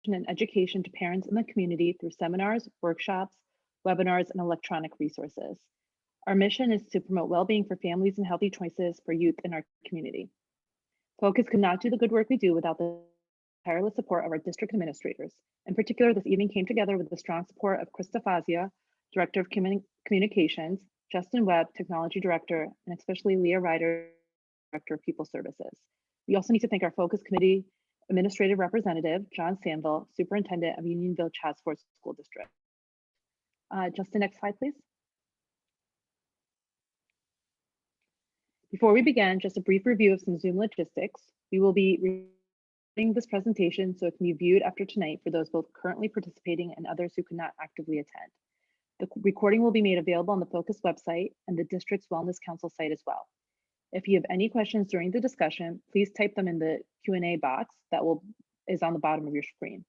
and education to parents in the community through seminars, workshops, webinars, and electronic resources. Our mission is to promote well-being for families and healthy choices for youth in our community. Focus could not do the good work we do without the tireless support of our district administrators. In particular, this evening came together with the strong support of Krista Fazia, Director of Communications, Justin Webb, Technology Director, and especially Leah Ryder, Director of People Services. We also need to thank our Focus Committee Administrative Representative, John Sandville, Superintendent of Unionville Chadds Ford School District. Justin, next slide, please. Before we begin, just a brief review of some Zoom logistics. We will be recording this presentation so it can be viewed after tonight for those both currently participating and others who could not actively attend. The recording will be made available on the Focus website and the district's Wellness Council site as well. If you have any questions during the discussion, please type them in the Q&A box that is on the bottom of your screen.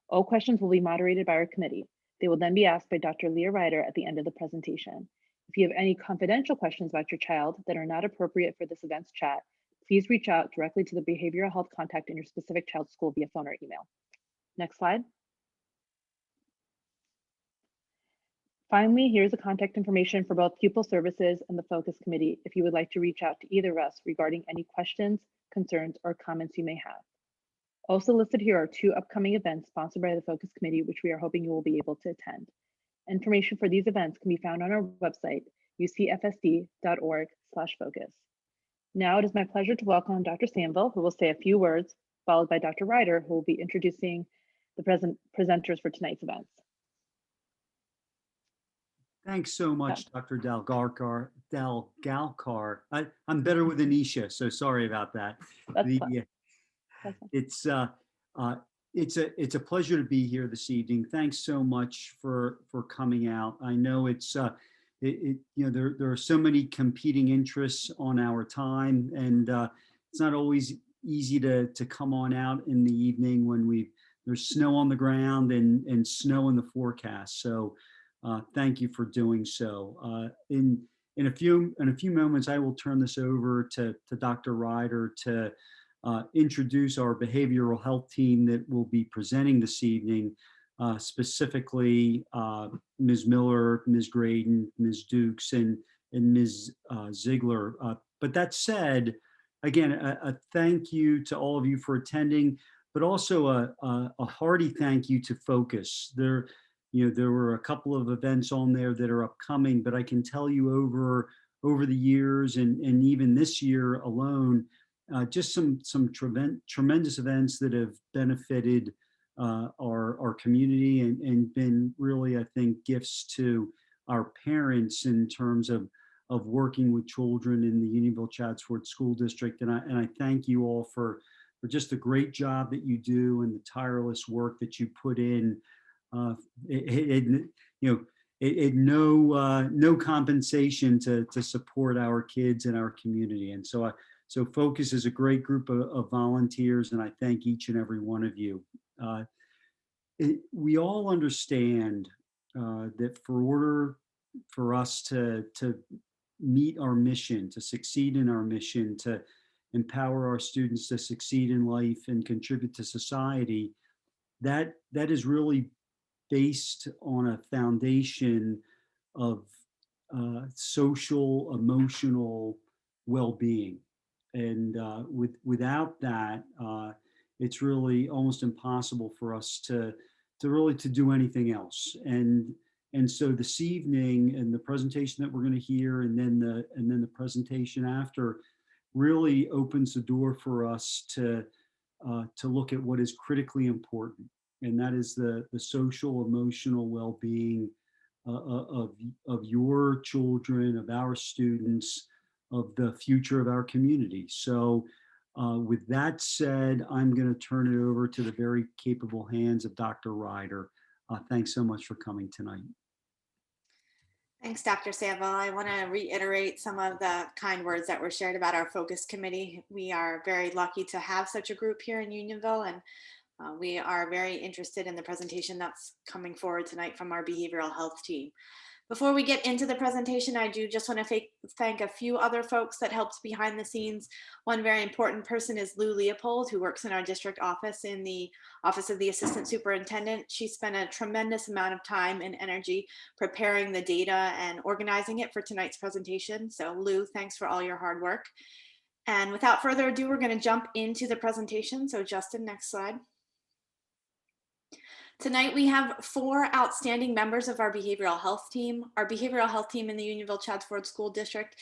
All questions will be moderated by our committee. They will then be asked by Dr. Leah Ryder at the end of the presentation. If you have any confidential questions about your child that are not appropriate for this event's chat, please reach out directly to the behavioral health contact in your specific child's school via phone or email. Next slide. Finally, here's the contact information for both Pupil Services and the Focus Committee if you would like to reach out to either of us regarding any questions, concerns, or comments you may have. Also listed here are 2 upcoming events sponsored by the Focus Committee, which we are hoping you will be able to attend. Information for these events can be found on our website, ucfsd.org/focus. Now it is my pleasure to welcome Dr. Sandville, who will say a few words, followed by Dr. Ryder, who will be introducing the presenters for tonight's events. Thanks so much, Dr. Dalgalkar. I'm better with Anisha, so sorry about that. It's a pleasure to be here this evening. Thanks so much for coming out. I know there are so many competing interests on our time, and it's not always easy to come on out in the evening when there's snow on the ground and snow in the forecast. So thank you for doing so. In a few moments, I will turn this over to Dr. Ryder to introduce our behavioral health team that will be presenting this evening, specifically Ms. Miller, Ms. Graydon, Ms. Dukes, and Ms. Ziegler. But that said, again, a thank you to all of you for attending, but also a hearty thank you to Focus. There were a couple of events on there that are upcoming, but I can tell you over the years and even this year alone, just some tremendous events that have benefited our community and been really, I think, gifts to our parents in terms of working with children in the Unionville Chadds Ford School District. And I thank you all for just the great job that you do and the tireless work that you put in. No compensation to support our kids and our community. And so Focus is a great group of volunteers, and I thank each and every one of you. We all understand that for us to meet our mission, to succeed in our mission, to empower our students to succeed in life and contribute to society, that is really based on a foundation of social, emotional well-being. And without that, it's really almost impossible for us to do anything else. And so this evening, and the presentation that we're going to hear, and then the presentation after, really opens the door for us to look at what is critically important, and that is the social, emotional well-being of your children, of our students, of the future of our community. So with that said, I'm going to turn it over to the very capable hands of Dr. Ryder. Thanks so much for coming tonight. Thanks, Dr. Sandville. I want to reiterate some of the kind words that were shared about our Focus Committee. We are very lucky to have such a group here in Unionville, and we are very interested in the presentation that's coming forward tonight from our behavioral health team. Before we get into the presentation, I do just want to thank a few other folks that helped behind the scenes. One very important person is Lou Leopold, who works in our district office in the Office of the Assistant Superintendent. She spent a tremendous amount of time and energy preparing the data and organizing it for tonight's presentation. So Lou, thanks for all your hard work. And without further ado, we're going to jump into the presentation. So Justin, next slide. Tonight, we have 4 outstanding members of our behavioral health team. Our behavioral health team in the Unionville-Chadds Ford School District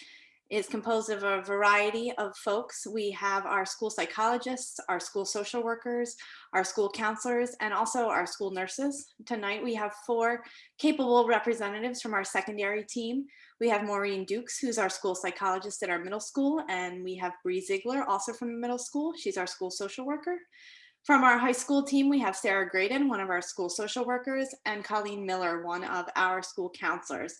is composed of a variety of folks. We have our school psychologists, our school social workers, our school counselors, and also our school nurses. Tonight, we have 4 capable representatives from our secondary team. We have Maureen Dukes, who's our school psychologist at our middle school, and we have Bree Ziegler, also from the middle school. She's our school social worker. From our high school team, we have Sarah Graydon, one of our school social workers, and Colleen Miller, one of our school counselors.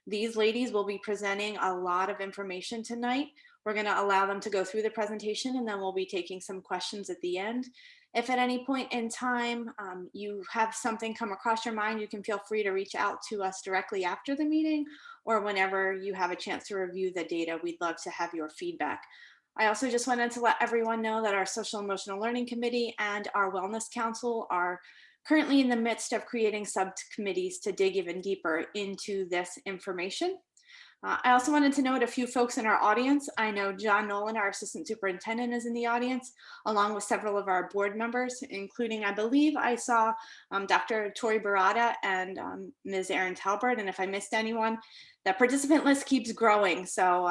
These ladies will be presenting a lot of information tonight. We're going to allow them to go through the presentation, and then we'll be taking some questions at the end. If at any point in time you have something come across your mind, you can feel free to reach out to us directly after the meeting, or whenever you have a chance to review the data. We'd love to have your feedback. I also just wanted to let everyone know that our Social Emotional Learning Committee and our Wellness Council are currently in the midst of creating subcommittees to dig even deeper into this information. I also wanted to note a few folks in our audience. I know John Nolan, our Assistant Superintendent, is in the audience, along with several of our board members, including, I believe I saw Dr. Tori Barada and Ms. Erin Talbert. And if I missed anyone, the participant list keeps growing. So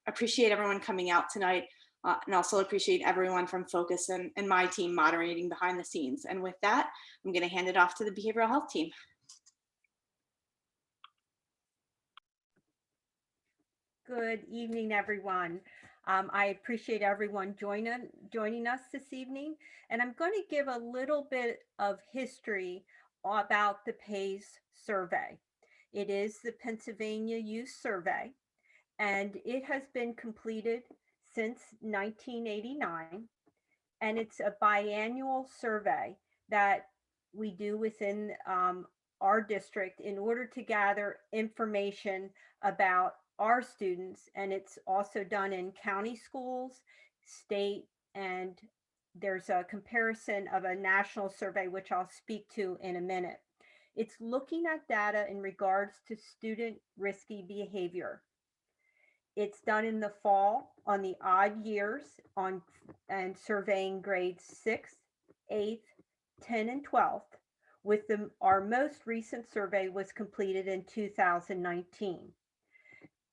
appreciate everyone coming out tonight, and also appreciate everyone from Focus and my team moderating behind the scenes. And with that, I'm going to hand it off to the behavioral health team. Good evening, everyone. I appreciate everyone joining us this evening, and I'm going to give a little bit of history about the PACE survey. It is the Pennsylvania Youth Survey, and it has been completed since 1989, and it's a biannual survey that we do within our district in order to gather information about our students, and it's also done in county schools, state, and there's a comparison of a national survey, which I'll speak to in a minute. It's looking at data in regards to student risky behavior. It's done in the fall on the odd years and surveying grades 6th, 8th, 10, and 12th. With our most recent survey was completed in 2019.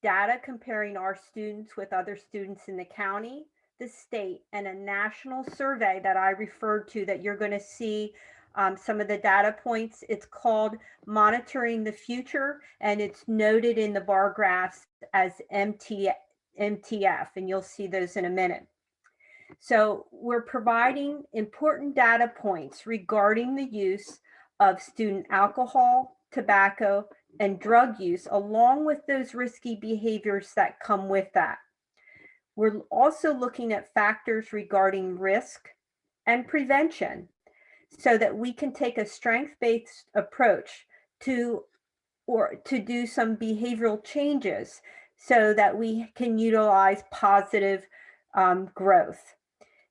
Data comparing our students with other students in the county, the state, and a national survey that I referred to that you're going to see some of the data points. It's called Monitoring the Future, and it's noted in the bar graphs as MTF, and you'll see those in a minute. So we're providing important data points regarding the use of student alcohol, tobacco, and drug use, along with those risky behaviors that come with that. We're also looking at factors regarding risk and prevention so that we can take a strength-based approach to do some behavioral changes so that we can utilize positive growth.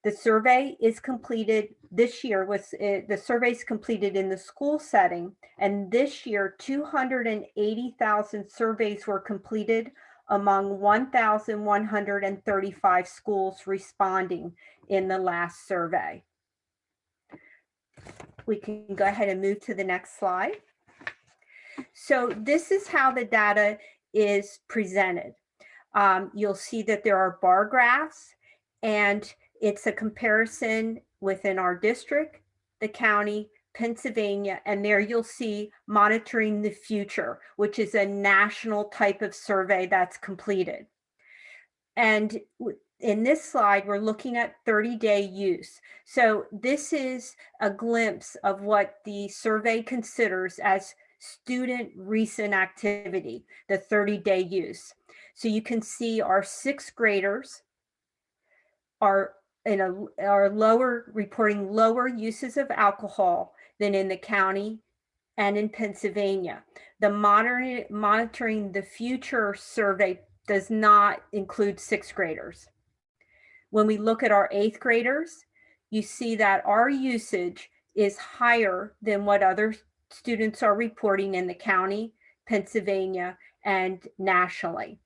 The survey is completed this year. The survey is completed in the school setting, and this year 280,000 surveys were completed among 1,135 schools responding in the last survey. We can go ahead and move to the next slide. So this is how the data is presented. You'll see that there are bar graphs, and it's a comparison within our district, the county, Pennsylvania, and there you'll see Monitoring the Future, which is a national type of survey that's completed. And in this slide, we're looking at 30-day use. So this is a glimpse of what the survey considers as student recent activity, the 30-day use. So you can see our 6th graders are reporting lower uses of alcohol than in the county and in Pennsylvania. The Monitoring the Future survey does not include 6th graders. When we look at our 8th graders, you see that our usage is higher than what other students are reporting in the county, Pennsylvania, and nationally.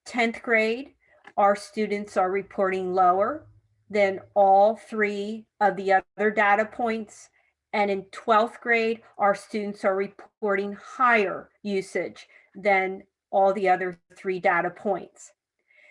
10th grade, our students are reporting lower than all 3 of the other data points. And in 12th grade, our students are reporting higher usage than all the other 3 data points.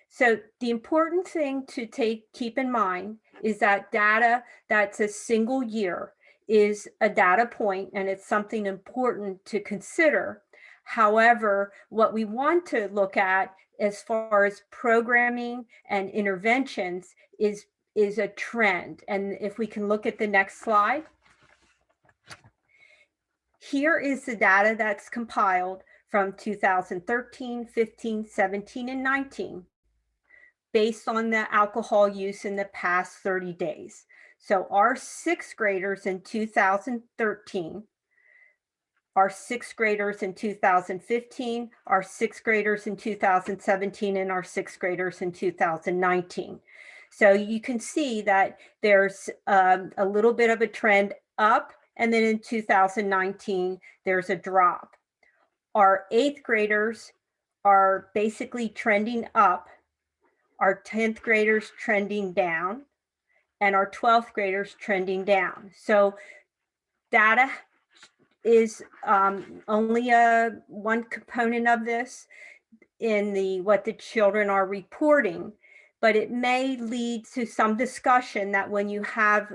So the important thing to keep in mind is that data that's a single year is a data point, and it's something important to consider. However, what we want to look at as far as programming and interventions is a trend. And if we can look at the next slide. Here is the data that's compiled from 2013, 15, 17, and 19. Based on the alcohol use in the past 30 days. So our 6th graders in 2013, our 6th graders in 2015, our 6th graders in 2017, and our 6th graders in 2019. So you can see that there's a little bit of a trend up, and then in 2019, there's a drop. Our 8th graders are basically trending up, our 10th graders trending down, and our 12th graders trending down. So data is only one component of this in what the children are reporting, but it may lead to some discussion that when you have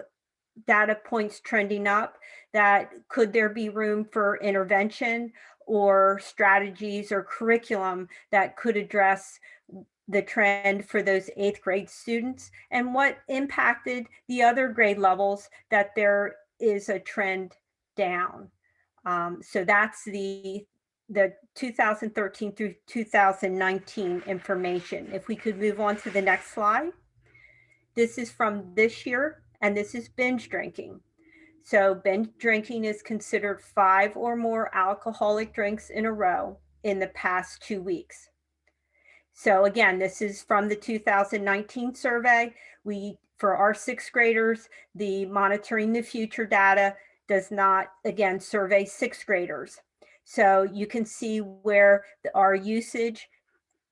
data points trending up, that could there be room for intervention or strategies or curriculum that could address the trend for those 8th grade students, and what impacted the other grade levels that there is a trend down. So that's the 2013 through 2019 information. If we could move on to the next slide. This is from this year, and this is binge drinking. So binge drinking is considered 5 or more alcoholic drinks in a row in the past 2 weeks. So again, this is from the 2019 survey. For our 6th graders, the Monitoring the Future data does not, again, survey 6th graders. So you can see where our usage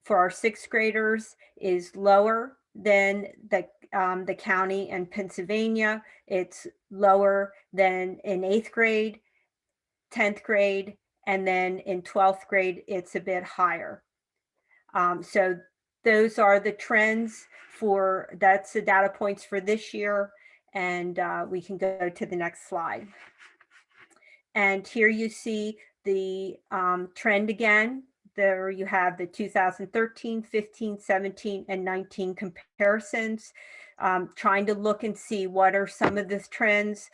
for our 6th graders is lower than the county and Pennsylvania. It's lower than in 8th grade, 10th grade, and then in 12th grade, it's a bit higher. So those are the trends that's the data points for this year. And we can go to the next slide. And here you see the trend again. There you have the 2013, 15, 17, and 19 comparisons, trying to look and see what are some of the trends.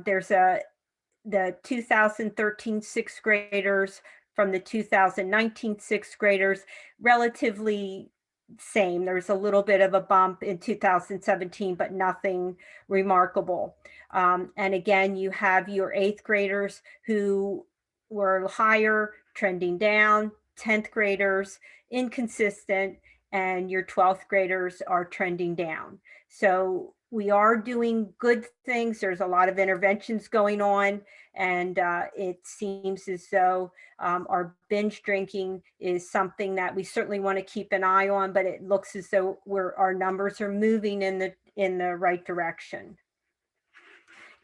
There's the 2013 6th graders from the 2019 6th graders, relatively same. There's a little bit of a bump in 2017, but nothing remarkable. And again, you have your 8th graders who were higher, trending down, 10th graders, inconsistent, and your 12th graders are trending down. So we are doing good things. There's a lot of interventions going on, and it seems as though our binge drinking is something that we certainly want to keep an eye on, but it looks as though our numbers are moving in the right direction.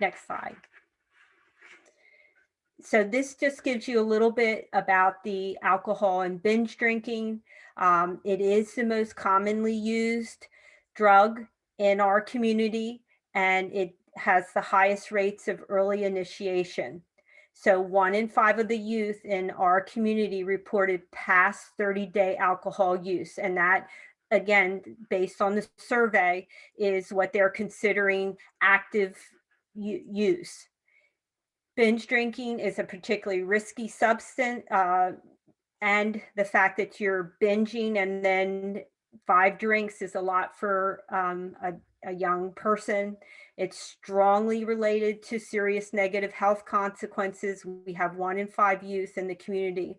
Next slide. So this just gives you a little bit about the alcohol and binge drinking. It is the most commonly used drug in our community, and it has the highest rates of early initiation. So 1 in 5 of the youth in our community reported past 30-day alcohol use. And that, again, based on the survey, is what they're considering active use. Binge drinking is a particularly risky substance, and the fact that you're binging and then 5 drinks is a lot for a a young person. It's strongly related to serious negative health consequences. We have 1 in 5 youth in the community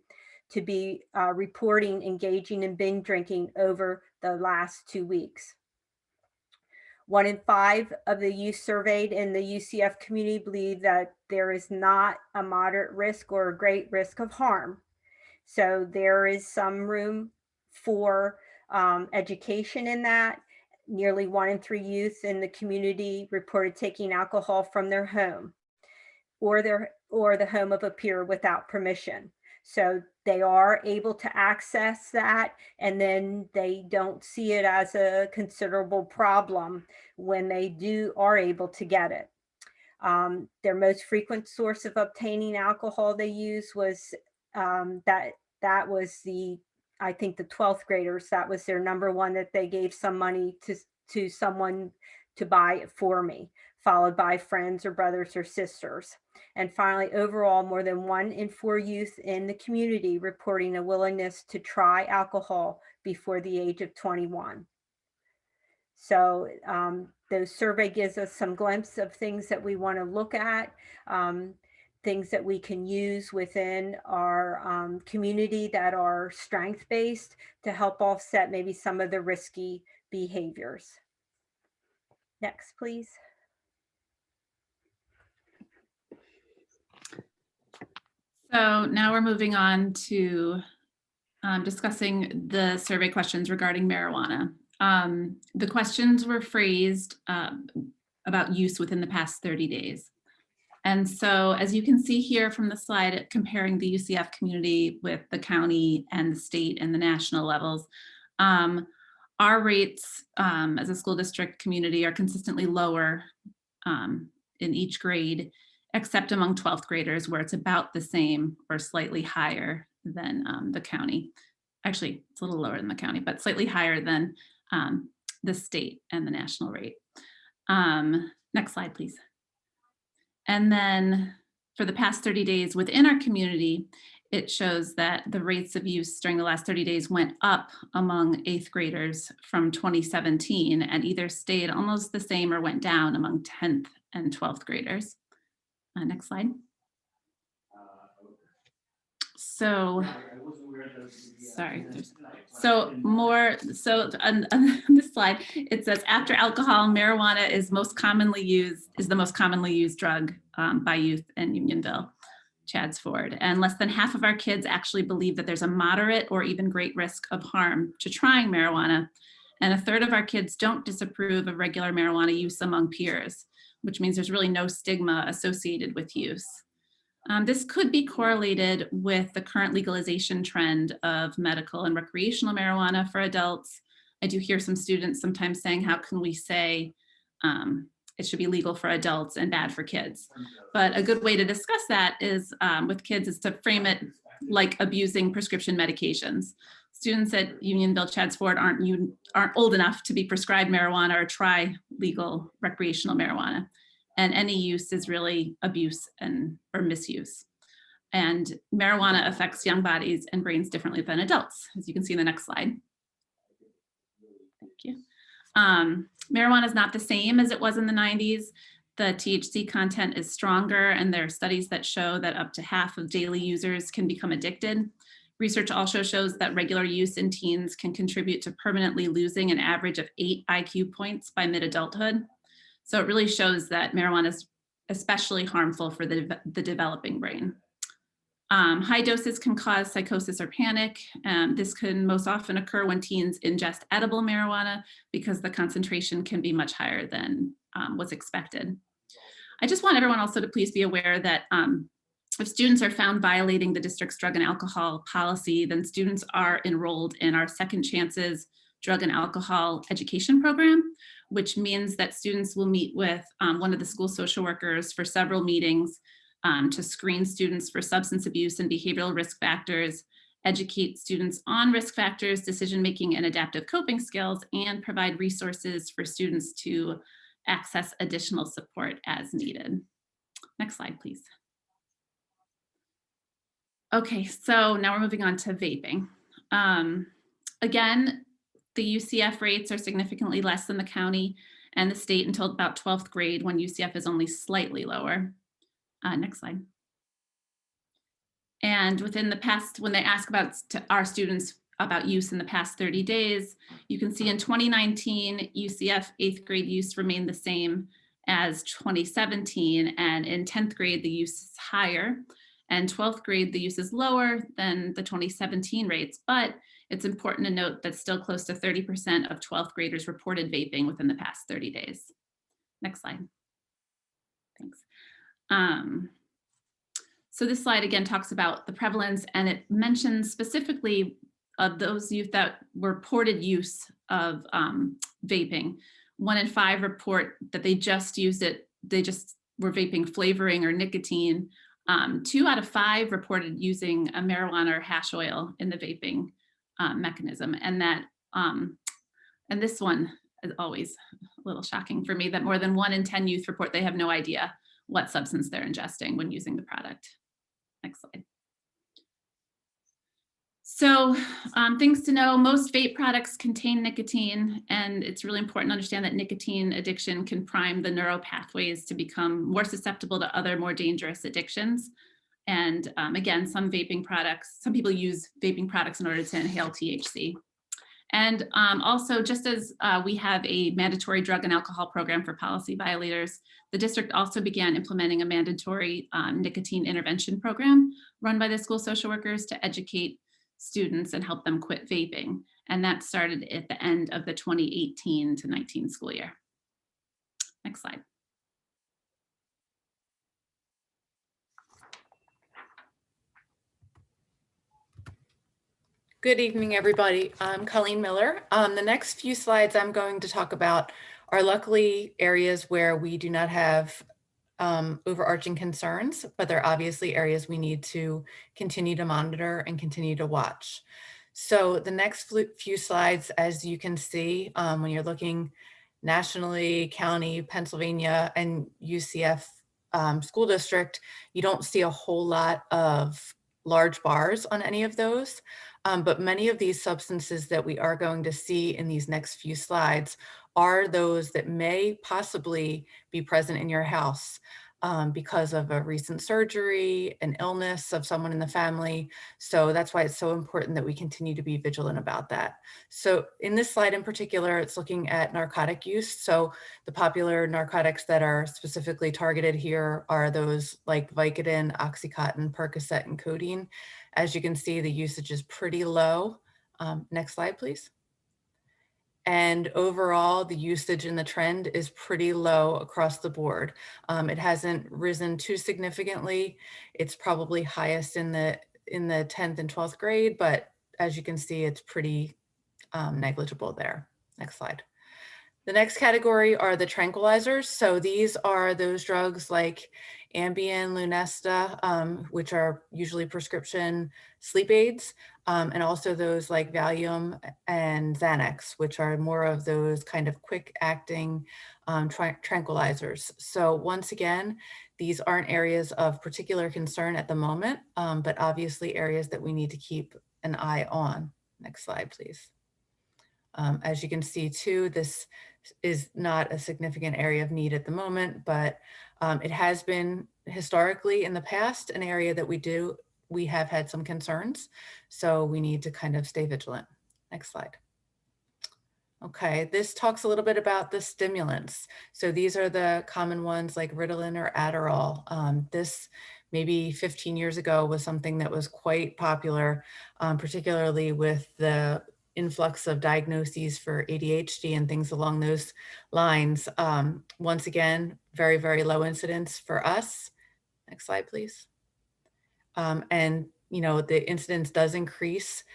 to be reporting engaging in binge drinking over the last 2 weeks. 1 in 5 of the youth surveyed in the UCF community believe that there is not a moderate risk or a great risk of harm. So there is some room for education in that. Nearly 1 in 3 youth in the community reported taking alcohol from their home or the home of a peer without permission. So they are able to access that, and then they don't see it as a considerable problem when they are able to get it. Their most frequent source of obtaining alcohol they use was that was I think the 12th graders. That was their number one, that they gave some money to someone to buy it for me, followed by friends or brothers or sisters. And finally, overall, more than 1 in 4 youth in the community reporting a willingness to try alcohol before the age of 21. So the survey gives us some glimpse of things that we want to look at, things that we can use within our community that are strength-based to help offset maybe some of the risky behaviors. Next, please. So now we're moving on to discussing the survey questions regarding marijuana. The questions were phrased about use within the past 30 days. And so as you can see here from the slide, comparing the UCF community with the county and the state and the national levels, our rates as a school district community are consistently lower in each grade, except among 12th graders, where it's about the same or slightly higher than the county. Actually, it's a little lower than the county, but slightly higher than the state and the national rate. Next slide, please. And then for the past 30 days within our community, it shows that the rates of use during the last 30 days went up among 8th graders from 2017 and either stayed almost the same or went down among 10th and 12th graders. Next slide. So, sorry. On this slide, it says after alcohol, marijuana is the most commonly used drug by youth in Unionville, Chadds Ford. And less than half of our kids actually believe that there's a moderate or even great risk of harm to trying marijuana. And a third of our kids don't disapprove of regular marijuana use among peers, which means there's really no stigma associated with use. This could be correlated with the current legalization trend of medical and recreational marijuana for adults. I do hear some students sometimes saying, how can we say it should be legal for adults and bad for kids? But a good way to discuss that is with kids is to frame it like abusing prescription medications. Students at Unionville Chadds Ford aren't old enough to be prescribed marijuana or try legal recreational marijuana. And any use is really abuse or misuse. And marijuana affects young bodies and brains differently than adults, as you can see in the next slide. Thank you. Marijuana is not the same as it was in the 90s. The THC content is stronger, and there are studies that show that up to half of daily users can become addicted. Research also shows that regular use in teens can contribute to permanently losing an average of 8 IQ points by mid-adulthood. So it really shows that marijuana is especially harmful for the developing brain. High doses can cause psychosis or panic. This can most often occur when teens ingest edible marijuana because the concentration can be much higher than what's expected. I just want everyone also to please be aware that if students are found violating the district's drug and alcohol policy, then students are enrolled in our Second Chances drug and alcohol education program, which means that students will meet with one of the school social workers for several meetings to screen students for substance abuse and behavioral risk factors, educate students on risk factors, decision-making, and adaptive coping skills, and provide resources for students to access additional support as needed. Next slide, please. Okay, so now we're moving on to vaping. Again, the UCF rates are significantly less than the county, and the state until about 12th grade, when UCF is only slightly lower. Next slide. And within the past, when they ask about our students about use in the past 30 days, you can see in 2019, UCF 8th grade use remained the same as 2017. And in 10th grade, the use is higher. And 12th grade, the use is lower than the 2017 rates. But it's important to note that still close to 30% of 12th graders reported vaping within the past 30 days. Next slide. Thanks. So this slide again talks about the prevalence, and it mentions specifically of those youth that reported use of vaping. 1 in 5 report that they just used it, they just were vaping flavoring or nicotine. 2 out of 5 reported using a marijuana or hash oil in the vaping mechanism. And that, and this one is always a little shocking for me, that more than 1 in 10 youth report they have no idea what substance they're ingesting when using the product. Next slide. So things to know, most vape products contain nicotine, and it's really important to understand that nicotine addiction can prime the neural pathways to become more susceptible to other more dangerous addictions. And again, some people use vaping products in order to inhale THC. And also, just as we have a mandatory drug and alcohol program for policy violators, the district also began implementing a mandatory nicotine intervention program run by the school social workers to educate students and help them quit vaping. And that started at the end of the 2018 to 19 school year. Next slide. Good evening, everybody. I'm Colleen Miller. The next few slides I'm going to talk about are luckily areas where we do not have overarching concerns, but they're obviously areas we need to continue to monitor and continue to watch. So the next few slides, as you can see, when you're looking nationally, county, Pennsylvania, and UCF school district, you don't see a whole lot of large bars on any of those. But many of these substances that we are going to see in these next few slides are those that may possibly be present in your house because of a recent surgery, an illness of someone in the family. So that's why it's so important that we continue to be vigilant about that. So in this slide in particular, it's looking at narcotic use. So the popular narcotics that are specifically targeted here are those like Vicodin, Oxycontin, Percocet, and codeine. As you can see, the usage is pretty low. Next slide, please. And overall, the usage and the trend is pretty low across the board. It hasn't risen too significantly. It's probably highest in the 10th and 12th grade, but as you can see, it's pretty negligible there. Next slide. The next category are the tranquilizers. So these are those drugs like Ambien, Lunesta, which are usually prescription sleep aids, and also those like Valium and Xanax, which are more of those kind of quick acting tranquilizers. So once again, these aren't areas of particular concern at the moment, but obviously areas that we need to keep an eye on. Next slide, please. As you can see too, this is not a significant area of need at the moment, but it has been historically in the past an area that we have had some concerns. So we need to kind of stay vigilant. Next slide. Okay, this talks a little bit about the stimulants. So these are the common ones like Ritalin or Adderall. This maybe 15 years ago was something that was quite popular, particularly with the influx of diagnoses for ADHD and things along those lines. Once again, very, very low incidence for us. Next slide, please. And you know, the incidence does increase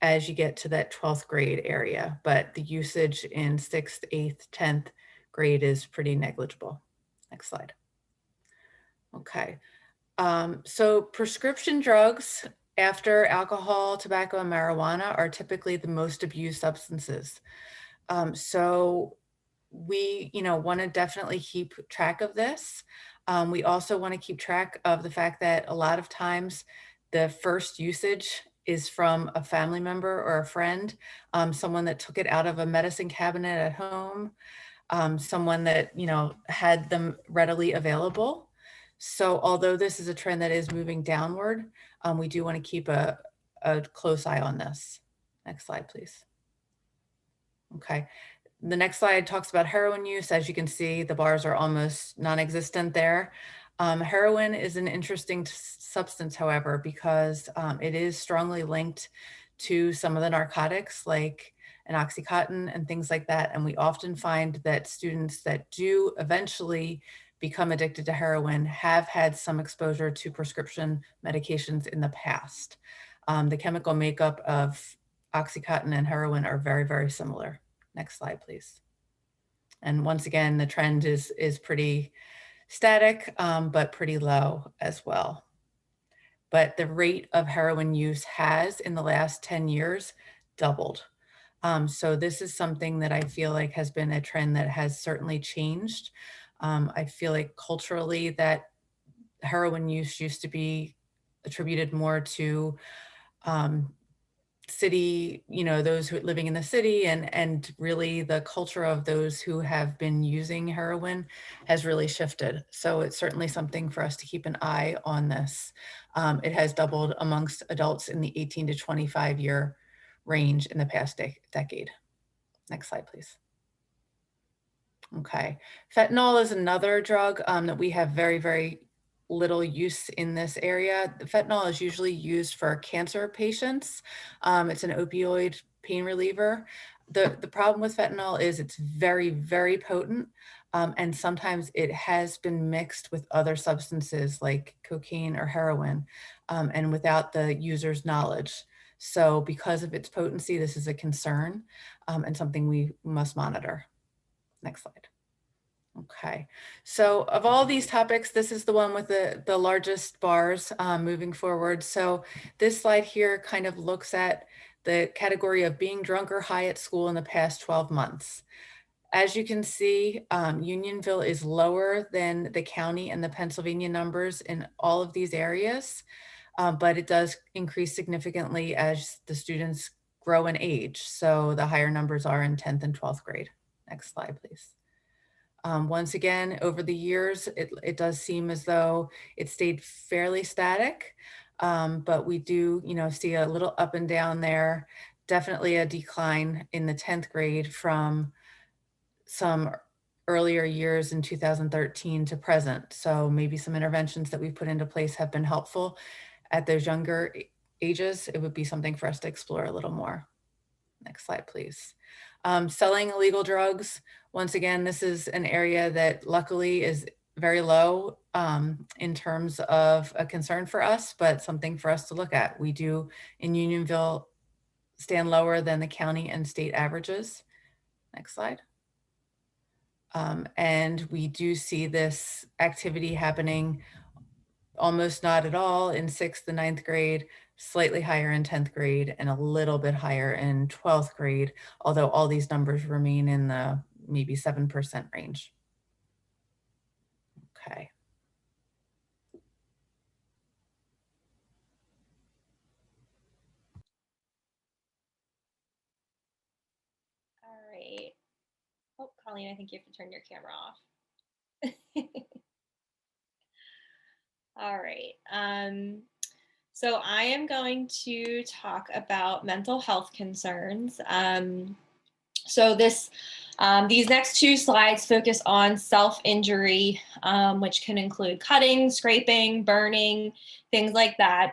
as you get to that 12th grade area, but the usage in 6th, 8th, 10th grade is pretty negligible. Next slide. Okay, so prescription drugs after alcohol, tobacco, and marijuana are typically the most abused substances. So we, want to definitely keep track of this. We also want to keep track of the fact that a lot of times the first usage is from a family member or a friend, someone that took it out of a medicine cabinet at home. someone that, you know, had them readily available. So although this is a trend that is moving downward, we do want to keep a close eye on this. Next slide, please. Okay. The next slide talks about heroin use. As you can see, the bars are almost non-existent there. Heroin is an interesting substance, however, because it is strongly linked to some of the narcotics like an Oxycontin and things like that. And we often find that students that do eventually become addicted to heroin have had some exposure to prescription medications in the past. The chemical makeup of Oxycontin and heroin are very, very similar. Next slide, please. And once again, the trend is pretty static, but pretty low as well. But the rate of heroin use has, in the last 10 years, doubled. So this is something that I feel like has been a trend that has certainly changed. I feel like culturally that heroin use used to be attributed more to city, you know, those who are living in the city, and really the culture of those who have been using heroin has really shifted. So it's certainly something for us to keep an eye on this. It has doubled amongst adults in the 18 to 25 year range in the past decade. Next slide, please. Okay, fentanyl is another drug that we have very, very little use in this area. Fentanyl is usually used for cancer patients. It's an opioid pain reliever. The problem with fentanyl is it's very, very potent. And sometimes it has been mixed with other substances like cocaine or heroin, and without the user's knowledge. So because of its potency, this is a concern and something we must monitor. Next slide. Okay, so of all these topics, this is the one with the largest bars moving forward. So this slide here kind of looks at the category of being drunk or high at school in the past 12 months. As you can see, Unionville is lower than the county and the Pennsylvania numbers in all of these areas, but it does increase significantly as the students grow in age. So the higher numbers are in 10th and 12th grade. Next slide, please. Once again, over the years, it does seem as though it stayed fairly static, but we do, you know, see a little up and down there. Definitely a decline in the 10th grade from some earlier years in 2013 to present. So maybe some interventions that we've put into place have been helpful at those younger ages. It would be something for us to explore a little more. Next slide, please. Selling illegal drugs. Once again, this is an area that luckily is very low in terms of a concern for us, but something for us to look at. We do in Unionville stand lower than the county and state averages. Next slide. And we do see this activity happening almost not at all in 6th and 9th grade, slightly higher in 10th grade, and a little bit higher in 12th grade, although all these numbers remain in the maybe 7% range. Okay. All right. Oh, Colleen, I think you have to turn your camera off. All right. So I am going to talk about mental health concerns. So these next two slides focus on self-injury, which can include cutting, scraping, burning, things like that.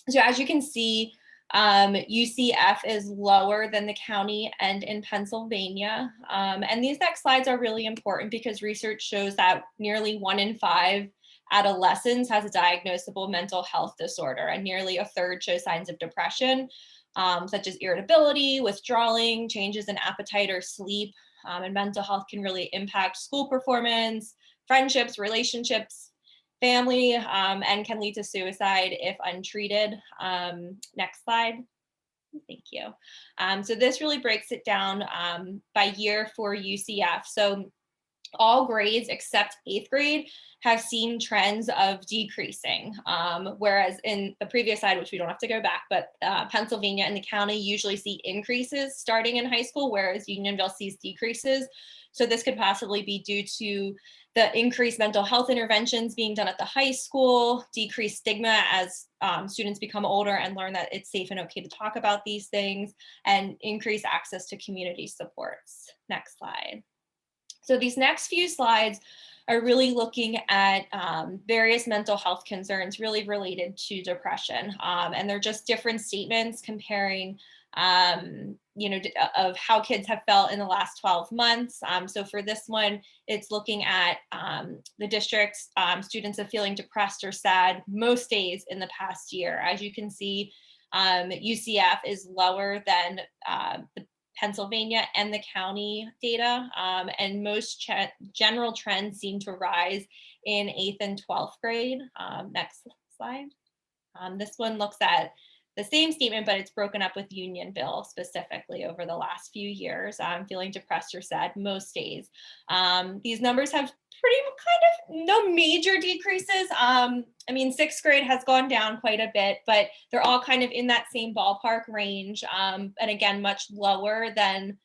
So as you can see, UCF is lower than the county and in Pennsylvania. And these next slides are really important because research shows that nearly 1 in 5 adolescents has a diagnosable mental health disorder, and nearly a third show signs of depression, such as irritability, withdrawing, changes in appetite or sleep. And mental health can really impact school performance, friendships, relationships, family, and can lead to suicide if untreated. Next slide. Thank you. So this really breaks it down by year for UCF. So all grades except 8th grade have seen trends of decreasing. Whereas in the previous slide, which we don't have to go back, but Pennsylvania and the county usually see increases starting in high school, whereas Unionville sees decreases. So this could possibly be due to the increased mental health interventions being done at the high school, decreased stigma as students become older and learn that it's safe and okay to talk about these things, and increased access to community supports. Next slide. So these next few slides are really looking at various mental health concerns really related to depression. And they're just different statements comparing, of how kids have felt in the last 12 months. So for this one, it's looking at the district's students of feeling depressed or sad most days in the past year. As you can see, UCF is lower than the Pennsylvania and the county data, and most general trends seem to rise in 8th and 12th grade. Next slide. This one looks at the same statement, but it's broken up with Unionville specifically over the last few years. Feeling depressed or sad most days. These numbers have pretty kind of no major decreases. I mean, 6th grade has gone down quite a bit, but they're all kind of in that same ballpark range. And again, much lower than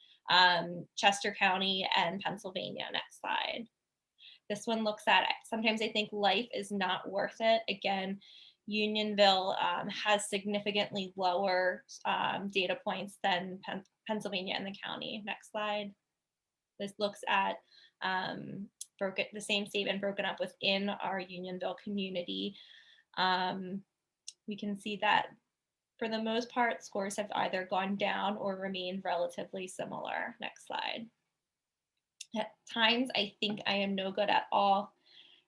Chester County and Pennsylvania. Next slide. This one looks at, sometimes I think life is not worth it. Again, Unionville has significantly lower data points than Pennsylvania and the county. Next slide. This looks at the same statement broken up within our Unionville community. We can see that for the most part, scores have either gone down or remained relatively similar. Next slide. At times, I think I am no good at all.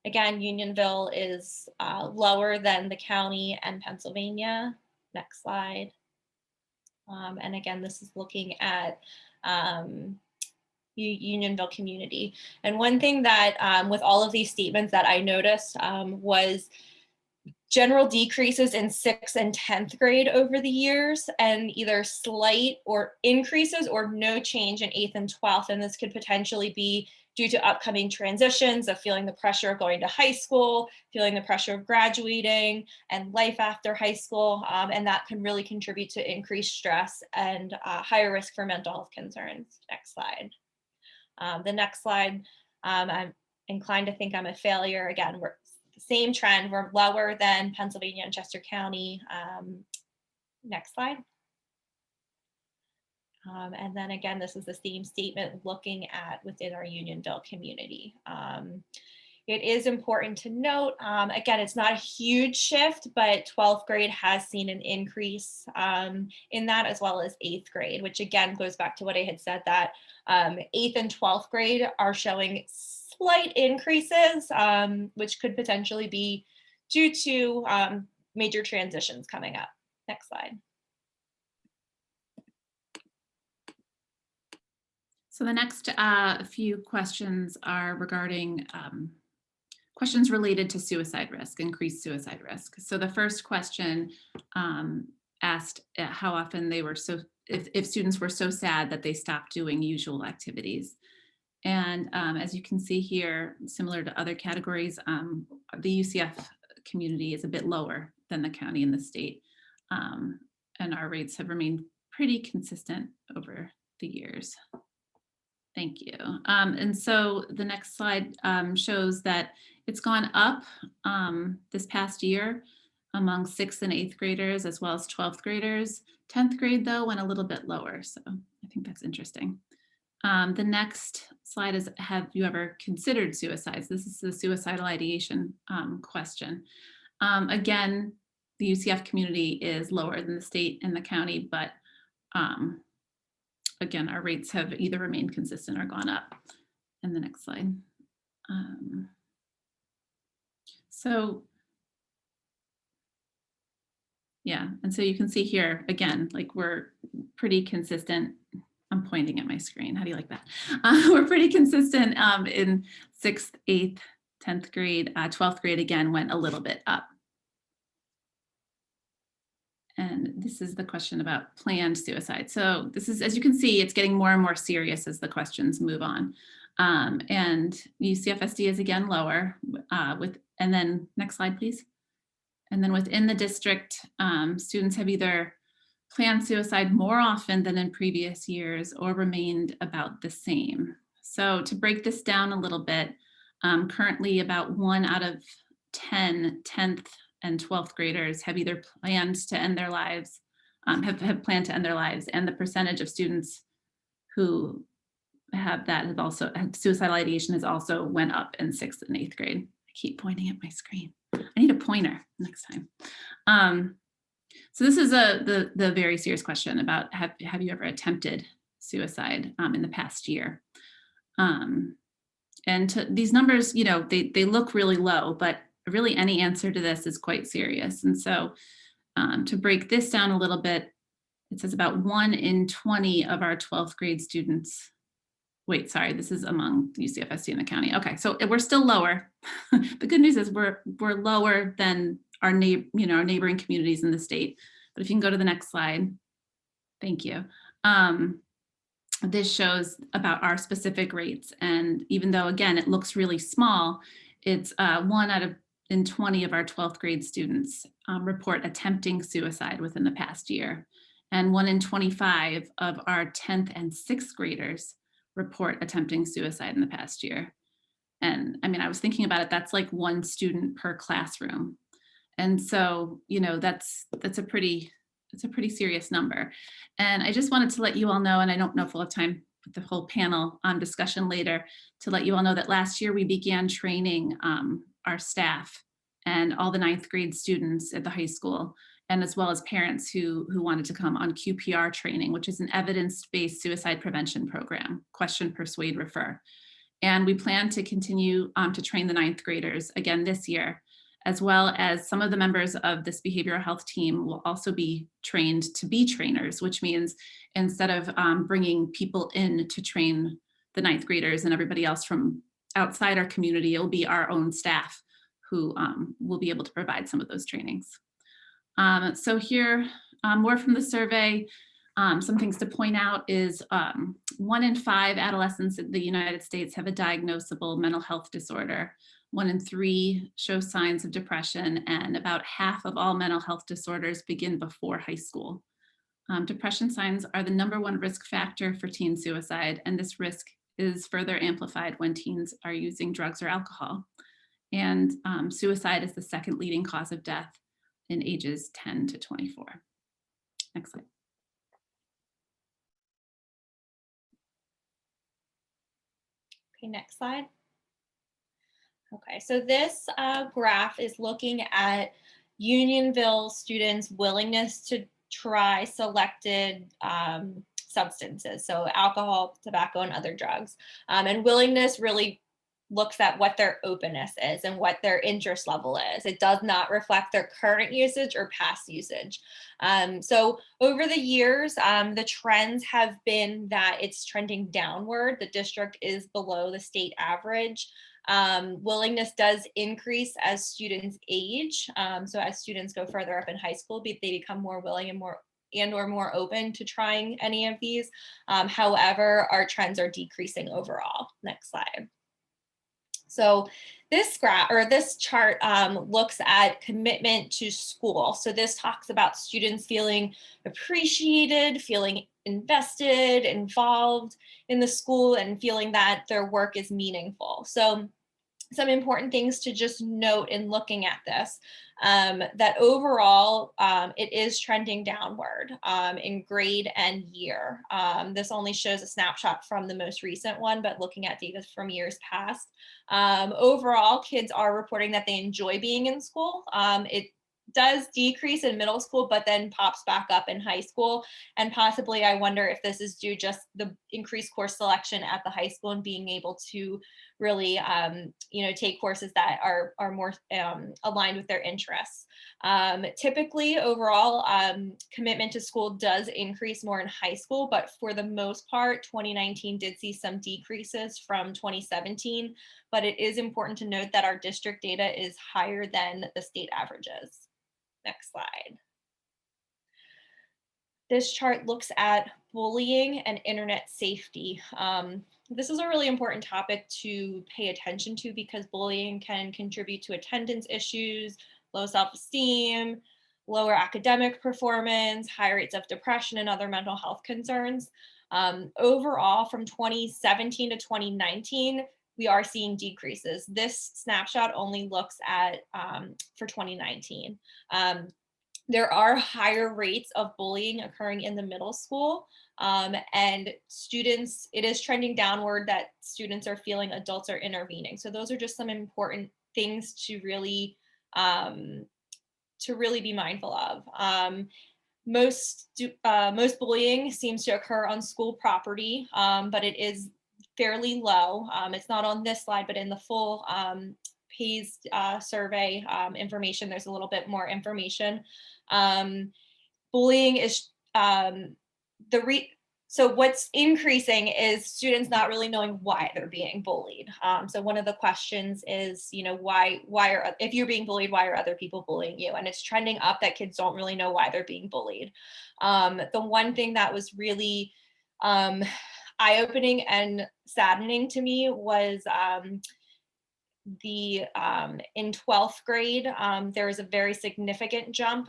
Again, Unionville is lower than the county and Pennsylvania. Next slide. And again, this is looking at Unionville community. And one thing that with all of these statements that I noticed was general decreases in 6th and 10th grade over the years, and either slight or increases or no change in 8th and 12th. And this could potentially be due to upcoming transitions of feeling the pressure of going to high school, feeling the pressure of graduating and life after high school. And that can really contribute to increased stress and higher risk for mental health concerns. Next slide. The next slide, I'm inclined to think I'm a failure. Again, we're same trend, we're lower than Pennsylvania and Chester County. Next slide. And then again, this is the same statement looking at within our Unionville community. It is important to note, again, it's not a huge shift, but 12th grade has seen an increase in that, as well as 8th grade, which again goes back to what I had said, that 8th and 12th grade are showing slight increases, which could potentially be due to major transitions coming up. Next slide. So the next few questions are regarding questions related to suicide risk, increased suicide risk. So the first question asked how often they were if students were so sad that they stopped doing usual activities. And as you can see here, similar to other categories, the UCF community is a bit lower than the county and the state. And our rates have remained pretty consistent over the years. Thank you. And so the next slide shows that it's gone up this past year among 6th and 8th graders, as well as 12th graders. 10th grade, though, went a little bit lower. So I think that's interesting. The next slide is, have you ever considered suicides? This is the suicidal ideation question. Again, the UCF community is lower than the state and the county, but again, our rates have either remained consistent or gone up. And the next slide. So yeah, and so you can see here, again, like we're pretty consistent. I'm pointing at my screen. How do you like that? We're pretty consistent in 6th, 8th, 10th grade. 12th grade, again, went a little bit up. And this is the question about planned suicide. So this is, as you can see, it's getting more and more serious as the questions move on. And UCFSD is again lower and then next slide, please. And then within the district, students have either planned suicide more often than in previous years or remained about the same. So to break this down a little bit, currently about 1 out of 10 10th and 12th graders have either planned to end their lives, have planned to end their lives, and the percentage of students who have that have also had suicidal ideation has also went up in 6th and 8th grade. I keep pointing at my screen. I need a pointer next time. So this is the very serious question about have you ever attempted suicide in the past year? And these numbers, you know, they look really low, but really any answer to this is quite serious. And so to break this down a little bit, it says about 1 in 20 of our 12th grade students. Wait, sorry, this is among UCFSD and the county. Okay, so we're still lower. The good news is we're lower than our neighboring communities in the state. But if you can go to the next slide, thank you. This shows about our specific rates, and even though again it looks really small, it's 1 out of 20 of our 12th grade students report attempting suicide within the past year, and 1 in 25 of our 10th and 6th graders report attempting suicide in the past year. And I mean, I was thinking about it, that's like 1 student per classroom. And so, you know, that's a pretty serious number. And I just wanted to let you all know, and I don't know if we'll have time with the whole panel discussion later, to let you all know that last year we began training our staff and all the 9th grade students at the high school, and as well as parents who wanted to come on Qpr Training, which is an evidence-based suicide prevention program, question, persuade, refer. And we plan to continue to train the 9th graders again this year, as well as some of the members of this behavioral health team will also be trained to be trainers, which means instead of bringing people in to train the 9th graders and everybody else from outside our community, it'll be our own staff who will be able to provide some of those trainings. So here, more from the survey. Some things to point out is 1 in 5 adolescents in the United States have a diagnosable mental health disorder. 1 in 3 show signs of depression, and about half of all mental health disorders begin before high school. Depression signs are the #1 risk factor for teen suicide, and this risk is further amplified when teens are using drugs or alcohol. And suicide is the 2nd leading cause of death in ages 10 to 24. Next slide. Okay, next slide. Okay, so this graph is looking at Unionville students' willingness to try selected substances, so alcohol, tobacco, and other drugs. And willingness really looks at what their openness is and what their interest level is. It does not reflect their current usage or past usage. So over the years, the trends have been that it's trending downward. The district is below the state average. Willingness does increase as students age. So as students go further up in high school, they become more willing and more open to trying any of these. However, our trends are decreasing overall. Next slide. So this graph or this chart looks at commitment to school. So this talks about students feeling appreciated, feeling invested, involved in the school, and feeling that their work is meaningful. So some important things to just note in looking at this, that overall it is trending downward in grade and year. This only shows a snapshot from the most recent one, but looking at data from years past, overall kids are reporting that they enjoy being in school. It does decrease in middle school, but then pops back up in high school. And possibly, I wonder if this is due just the increased course selection at the high school and being able to really, take courses that are more aligned with their interests. Typically, overall, commitment to school does increase more in high school, but for the most part, 2019 did see some decreases from 2017. But it is important to note that our district data is higher than the state averages. Next slide. This chart looks at bullying and internet safety. this is a really important topic to pay attention to because bullying can contribute to attendance issues, low self-esteem, lower academic performance, high rates of depression, and other mental health concerns. Overall, from 2017 to 2019, we are seeing decreases. This snapshot only looks at for 2019. There are higher rates of bullying occurring in the middle school, and students, it is trending downward that students are feeling adults are intervening. So those are just some important things to really be mindful of. Most bullying seems to occur on school property, but it is fairly low. It's not on this slide, but in the full PACE survey information, there's a little bit more information. Bullying is so what's increasing is students not really knowing why they're being bullied. So one of the questions is, if you're being bullied, why are other people bullying you? And it's trending up that kids don't really know why they're being bullied. The one thing that was really eye-opening and saddening to me was in 12th grade, there was a very significant jump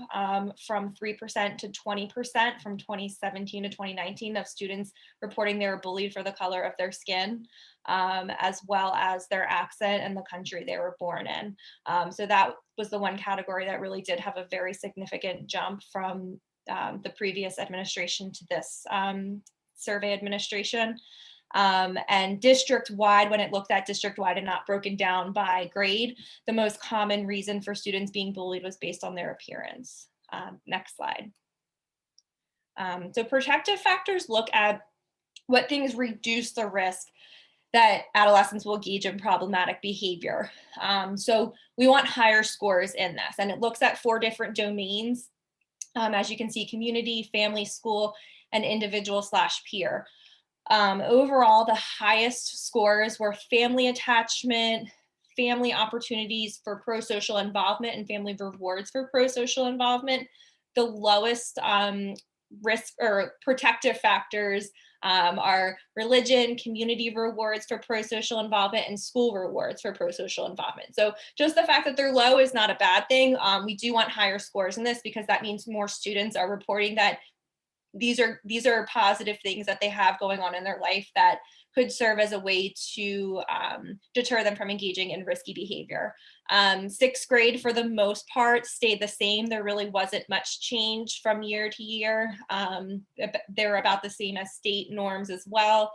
from 3% to 20% from 2017 to 2019 of students reporting they were bullied for the color of their skin, as well as their accent and the country they were born in. So that was the one category that really did have a very significant jump from the previous administration to this survey administration. And district-wide, when it looked at district-wide and not broken down by grade, the most common reason for students being bullied was based on their appearance. Next slide. So protective factors look at what things reduce the risk that adolescents will engage in problematic behavior. So we want higher scores in this, and it looks at 4 different domains. As you can see, community, family, school, and individual/peer. Overall, the highest scores were family attachment, family opportunities for pro-social involvement, and family rewards for pro-social involvement. The lowest risk or protective factors are religion, community rewards for pro-social involvement, and school rewards for pro-social involvement. So just the fact that they're low is not a bad thing. We do want higher scores in this because that means more students are reporting that these are positive things that they have going on in their life that could serve as a way to deter them from engaging in risky behavior. 6th grade, for the most part, stayed the same. There really wasn't much change from year to year. They're about the same as state norms as well.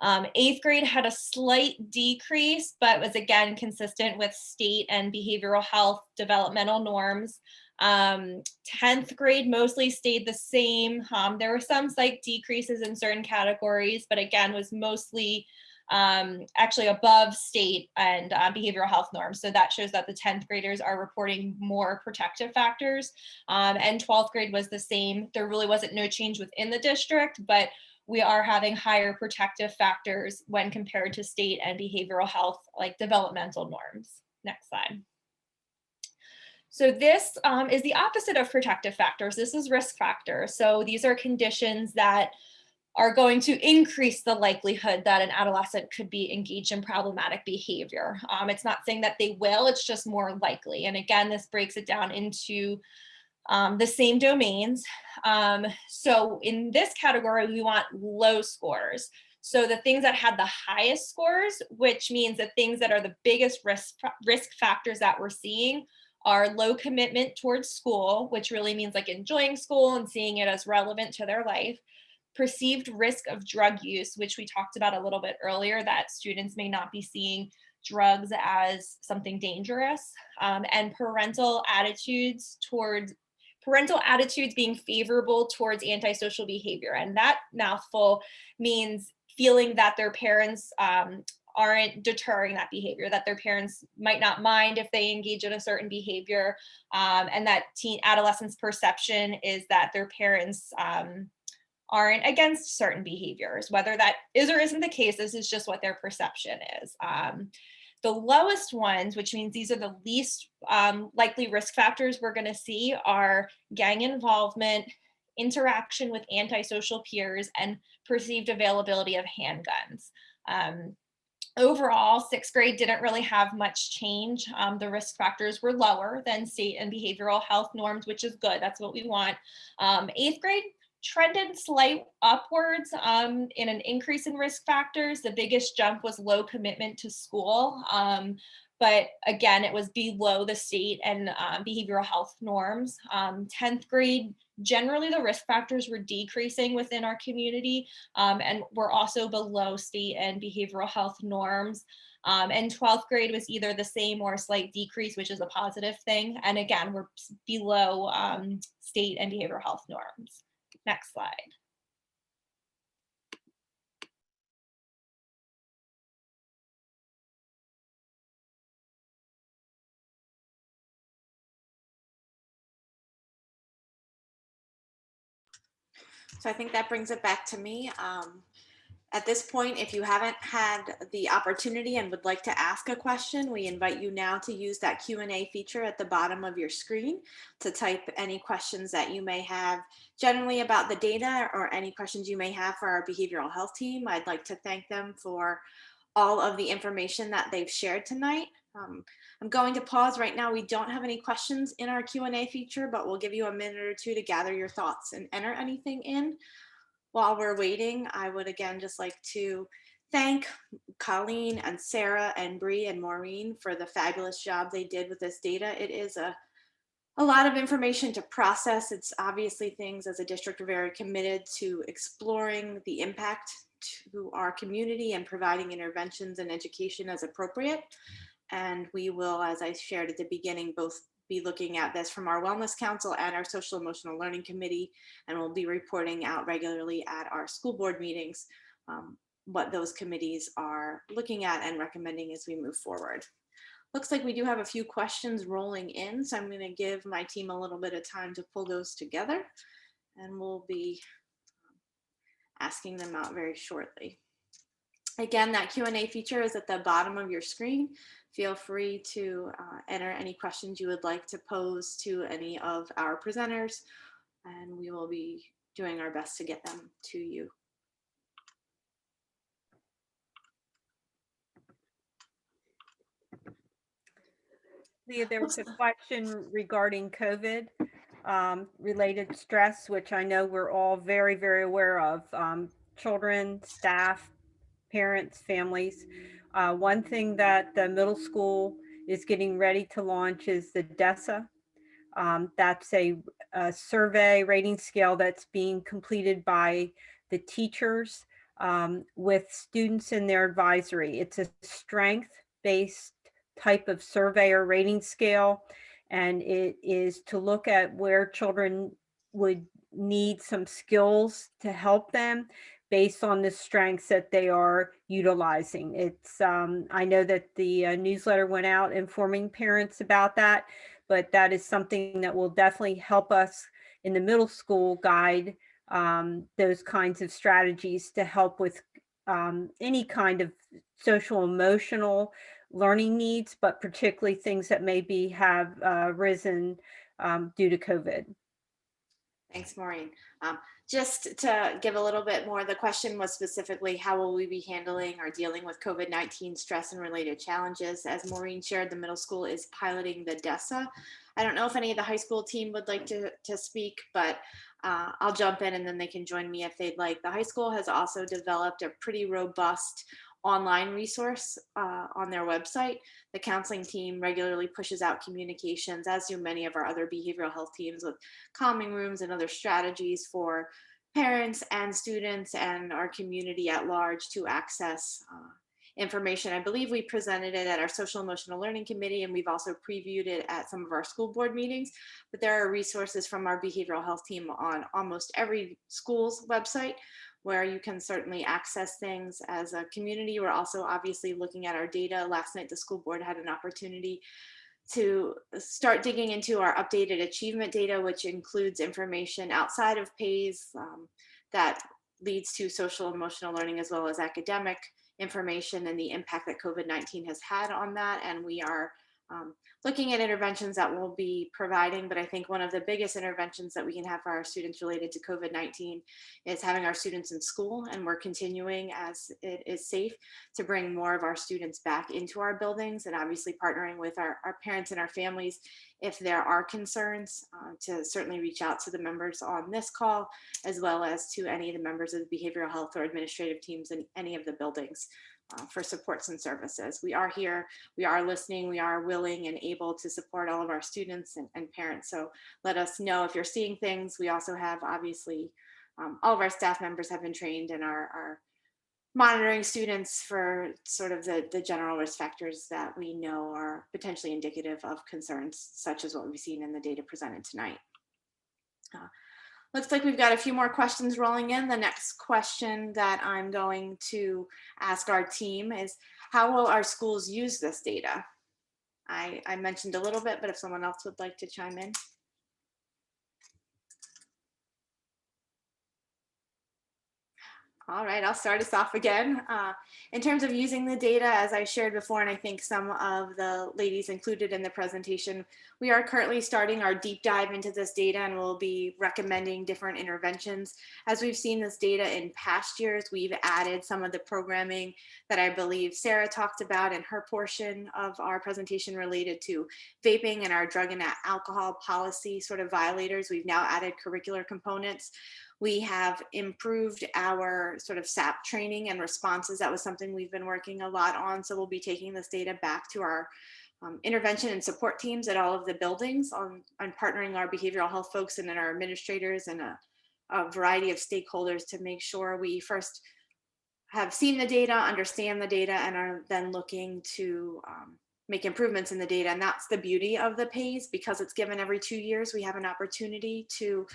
8th grade had a slight decrease, but was again consistent with state and behavioral health developmental norms. 10th grade mostly stayed the same. There were some slight decreases in certain categories, but again was mostly actually above state and behavioral health norms. So that shows that the 10th graders are reporting more protective factors. And 12th grade was the same. There really wasn't no change within the district, but we are having higher protective factors when compared to state and behavioral health, like developmental norms. Next slide. So this is the opposite of protective factors. This is risk factors. So these are conditions that are going to increase the likelihood that an adolescent could be engaged in problematic behavior. It's not saying that they will, it's just more likely. And again, this breaks it down into the same domains. So in this category, we want low scores. So the things that had the highest scores, which means the things that are the biggest risk factors that we're seeing, are low commitment towards school, which really means like enjoying school and seeing it as relevant to their life. Perceived risk of drug use, which we talked about a little bit earlier, that students may not be seeing drugs as something dangerous, and parental attitudes being favorable towards antisocial behavior. And that mouthful means feeling that their parents aren't deterring that behavior, that their parents might not mind if they engage in a certain behavior, and that adolescents' perception is that their parents aren't against certain behaviors. Whether that is or isn't the case, this is just what their perception is. The lowest ones, which means these are the least likely risk factors we're going to see, are gang involvement, interaction with antisocial peers, and perceived availability of handguns. Overall, sixth grade didn't really have much change. The risk factors were lower than state and behavioral health norms, which is good. That's what we want. Eighth grade trended slight upwards in an increase in risk factors. The biggest jump was low commitment to school. But again, it was below the state and behavioral health norms. 10th grade, generally the risk factors were decreasing within our community and were also below state and behavioral health norms. And 12th grade was either the same or a slight decrease, which is a positive thing. And again, we're below state and behavioral health norms. Next slide. So I think that brings it back to me. At this point, if you haven't had the opportunity and would like to ask a question, we invite you now to use that Q&A feature at the bottom of your screen to type any questions that you may have generally about the data or any questions you may have for our behavioral health team. I'd like to thank them for all of the information that they've shared tonight. I'm going to pause right now. We don't have any questions in our Q&A feature, but we'll give you a minute or two to gather your thoughts and enter anything in. While we're waiting, I would again just like to thank Colleen and Sarah and Bree and Maureen for the fabulous job they did with this data. It is a lot of information to process. It's obviously things as a district are very committed to exploring the impact to our community and providing interventions and education as appropriate. And we will, as I shared at the beginning, both be looking at this from our Wellness Council and our Social Emotional Learning Committee, and we'll be reporting out regularly at our school board meetings what those committees are looking at and recommending as we move forward. Looks like we do have a few questions rolling in, so I'm going to give my team a little bit of time to pull those together, and we'll be asking them out very shortly. Again, that Q&A feature is at the bottom of your screen. Feel free to enter any questions you would like to pose to any of our presenters, and we will be doing our best to get them to you. Leah, there was a question regarding COVID related stress, which I know we're all very, very aware of. Children, staff, parents, families. One thing that the middle school is getting ready to launch is the DESA. That's a survey rating scale that's being completed by the teachers with students in their advisory. It's a strength-based type of survey or rating scale, and it is to look at where children would need some skills to help them based on the strengths that they are utilizing. It's I know that the newsletter went out informing parents about that, but that is something that will definitely help us in the middle school guide those kinds of strategies to help with any kind of social emotional learning needs, but particularly things that maybe have risen due to COVID. Thanks, Maureen. Just to give a little bit more, the question was specifically, how will we be handling or dealing with COVID-19 stress and related challenges? As Maureen shared, the middle school is piloting the DESA. I don't know if any of the high school team would like to speak, but I'll jump in and then they can join me if they'd like. The high school has also developed a pretty robust online resource on their website. The counseling team regularly pushes out communications, as do many of our other behavioral health teams, with calming rooms and other strategies for parents and students and our community at large to access information. I believe we presented it at our Social Emotional Learning Committee, and we've also previewed it at some of our school board meetings, but there are resources from our behavioral health team on almost every school's website where you can certainly access things as a community. We're also obviously looking at our data. Last night, the school board had an opportunity to start digging into our updated achievement data, which includes information outside of PAYS that leads to social emotional learning as well as academic information and the impact that COVID-19 has had on that. And we are looking at interventions that we'll be providing. But I think one of the biggest interventions that we can have for our students related to COVID-19 is having our students in school. And we're continuing, as it is safe, to bring more of our students back into our buildings, and obviously partnering with our parents and our families if there are concerns, to certainly reach out to the members on this call, as well as to any of the members of the behavioral health or administrative teams in any of the buildings. For supports and services. We are here, we are listening, we are willing and able to support all of our students and parents. So let us know if you're seeing things. We also have, obviously, all of our staff members have been trained and are monitoring students for sort of the general risk factors that we know are potentially indicative of concerns, such as what we've seen in the data presented tonight. Looks like we've got a few more questions rolling in. The next question that I'm going to ask our team is, how will our schools use this data? I mentioned a little bit, but if someone else would like to chime in. All right, I'll start us off again. In terms of using the data, as I shared before, and I think some of the ladies included in the presentation, we are currently starting our deep dive into this data, and we'll be recommending different interventions. As we've seen this data in past years, we've added some of the programming that I believe Sarah talked about in her portion of our presentation related to vaping and our drug and alcohol policy sort of violators. We've now added curricular components. We have improved our sort of SAP training and responses. That was something we've been working a lot on. So we'll be taking this data back to our intervention and support teams at all of the buildings on partnering our behavioral health folks and then our administrators and a variety of stakeholders to make sure we first have seen the data, understand the data, and are then looking to make improvements in the data. And that's the beauty of the PAYS, because it's given every 2 years. We have an opportunity to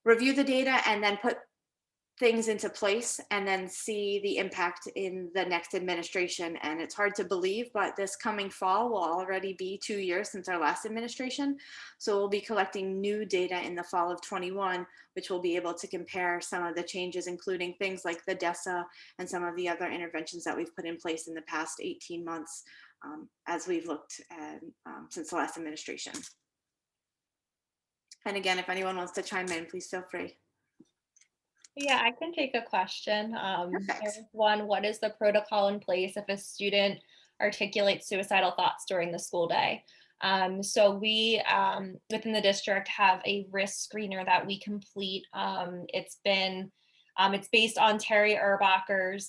review the data and then put things into place and then see the impact in the next administration. And it's hard to believe, but this coming fall will already be 2 years since our last administration. So we'll be collecting new data in the fall of 21, which will be able to compare some of the changes, including things like the DESA and some of the other interventions that we've put in place in the past 18 months as we've looked at since the last administration. And again, if anyone wants to chime in, please feel free. Yeah, I can take a question. Perfect. There's one, what is the protocol in place if a student articulates suicidal thoughts during the school day? So we, within the district, have a risk screener that we complete. It's based on Terry Erbacher's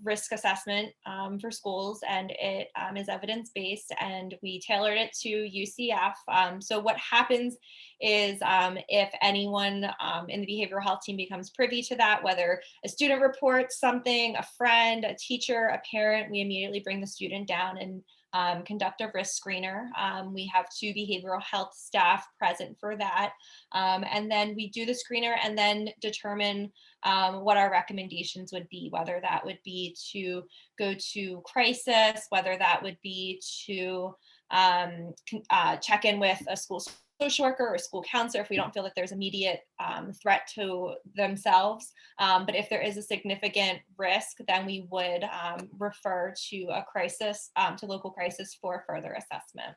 risk assessment for schools, and it is evidence-based, and we tailored it to UCF. So what happens is if anyone in the behavioral health team becomes privy to that, whether a student reports something, a friend, a teacher, a parent, we immediately bring the student down and conduct a risk screener. We have 2 behavioral health staff present for that. And then we do the screener and then determine what our recommendations would be, whether that would be to go to crisis, whether that would be to check in with a school social worker or school counselor if we don't feel that there's immediate threat to themselves. But if there is a significant risk, then we would refer to a crisis, to local crisis for further assessment.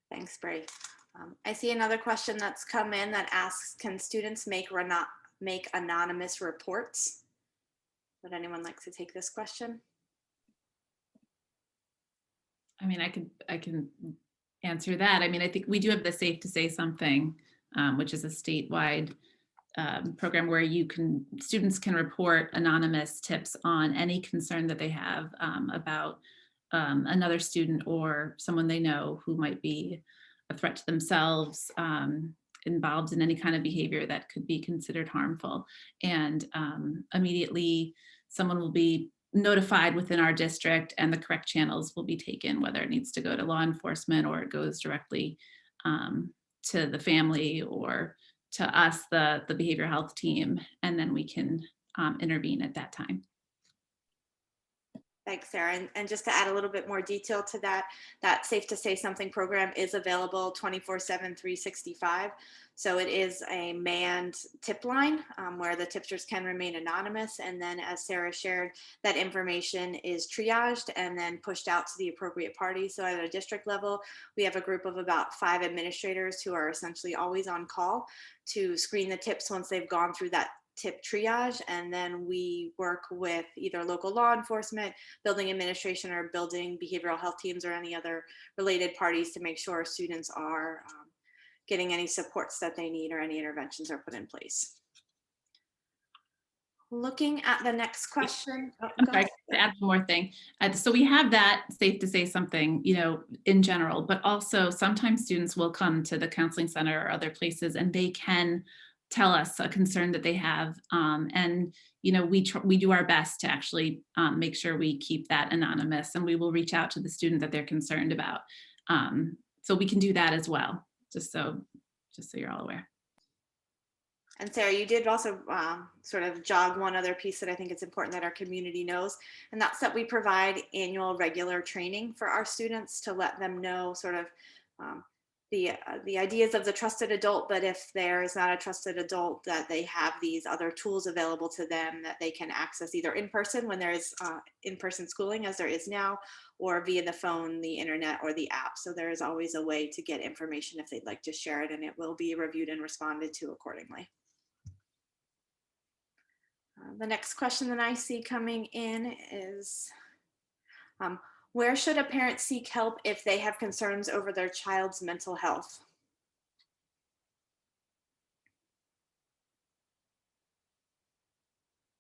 Thanks, Bray. I see another question that's come in that asks, can students make anonymous reports? Would anyone like to take this question? I mean, I can answer that. I mean, I think we do have the Safe to Say Something, which is a statewide program where students can report anonymous tips on any concern that they have about another student or someone they know who might be a threat to themselves, involved in any kind of behavior that could be considered harmful. And immediately someone will be notified within our district and the correct channels will be taken, whether it needs to go to law enforcement or it goes directly to the family or to us, the behavioral health team, and then we can intervene at that time. Thanks, Sarah. And just to add a little bit more detail to that, that Safe to Say Something program is available 24/7, 365. So it is a manned tip line where the tipsters can remain anonymous. And then as Sarah shared, that information is triaged and then pushed out to the appropriate party. So at a district level, we have a group of about 5 administrators who are essentially always on call to screen the tips once they've gone through that tip triage, and then we work with either local law enforcement, building administration, or building behavioral health teams or any other related parties to make sure students are getting any supports that they need or any interventions are put in place. Looking at the next question. Oh, I'm go sorry, ahead. to add one more thing. So we have that Safe to Say Something, in general, but also sometimes students will come to the counseling center or other places and they can tell us a concern that they have. And we do our best to actually make sure we keep that anonymous, and we will reach out to the student that they're concerned about. So we can do that as well, just so you're all aware. And Sarah, you did also sort of jog one other piece that I think it's important that our community knows, and that's that we provide annual regular training for our students to let them know sort of the ideas of the trusted adult, but if there is not a trusted adult, that they have these other tools available to them that they can access either in person when there is in-person schooling as there is now, or via the phone, the internet, or the app. So there is always a way to get information if they'd like to share it, and it will be reviewed and responded to accordingly. The next question that I see coming in is, where should a parent seek help if they have concerns over their child's mental health?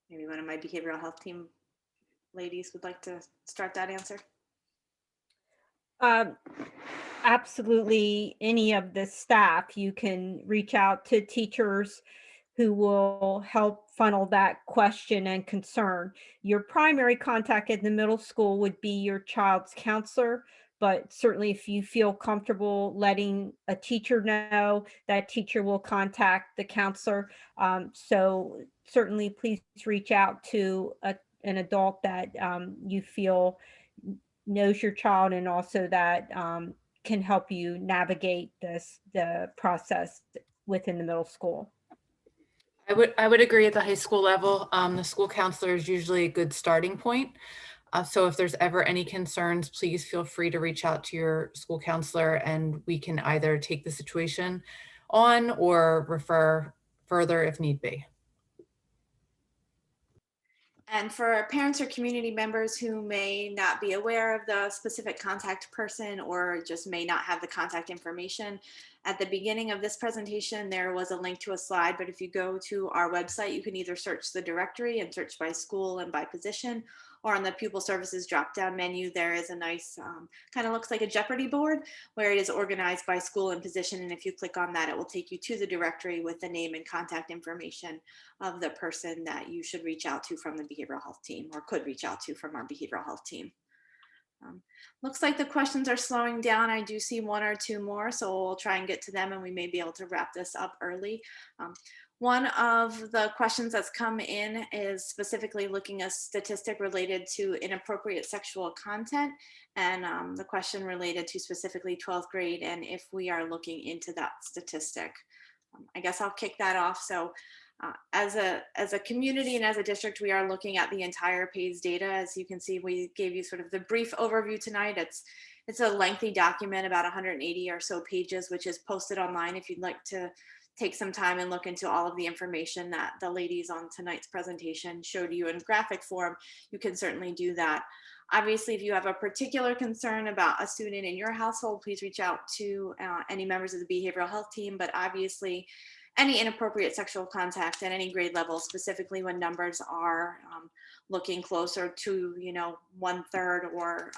Maybe one of my behavioral health team ladies would like to start that answer. Absolutely, any of the staff. You can reach out to teachers who will help funnel that question and concern. Your primary contact at the middle school would be your child's counselor, but certainly if you feel comfortable letting a teacher know, that teacher will contact the counselor. So certainly please reach out to an adult that you feel knows your child and also that can help you navigate the process within the middle school. I would agree at the high school level. The school counselor is usually a good starting point. So if there's ever any concerns, please feel free to reach out to your school counselor, and we can either take the situation on or refer further if need be. And for parents or community members who may not be aware of the specific contact person or just may not have the contact information, at the beginning of this presentation, there was a link to a slide, but if you go to our website, you can either search the directory and search by school and by position, or on the pupil services drop-down menu, there is a nice, kind of looks like a Jeopardy board where it is organized by school and position. And if you click on that, it will take you to the directory with the name and contact information of the person that you should reach out to from the behavioral health team, or could reach out to from our behavioral health team. Looks like the questions are slowing down. I do see 1 or 2 more, so we'll try and get to them and we may be able to wrap this up early. One of the questions that's come in is specifically looking at a statistic related to inappropriate sexual content, and the question related to specifically 12th grade and if we are looking into that statistic. I guess I'll kick that off. So as a community and as a district, we are looking at the entire PAYS data. As you can see, we gave you sort of the brief overview tonight. It's a lengthy document, about 180 or so pages, which is posted online if you'd like to take some time and look into all of the information that the ladies on tonight's presentation showed you in graphic form. You can certainly do that. Obviously, if you have a particular concern about a student in your household, please reach out to any members of the behavioral health team. But obviously, any inappropriate sexual contact at any grade level, specifically when numbers are looking closer to 1/3 or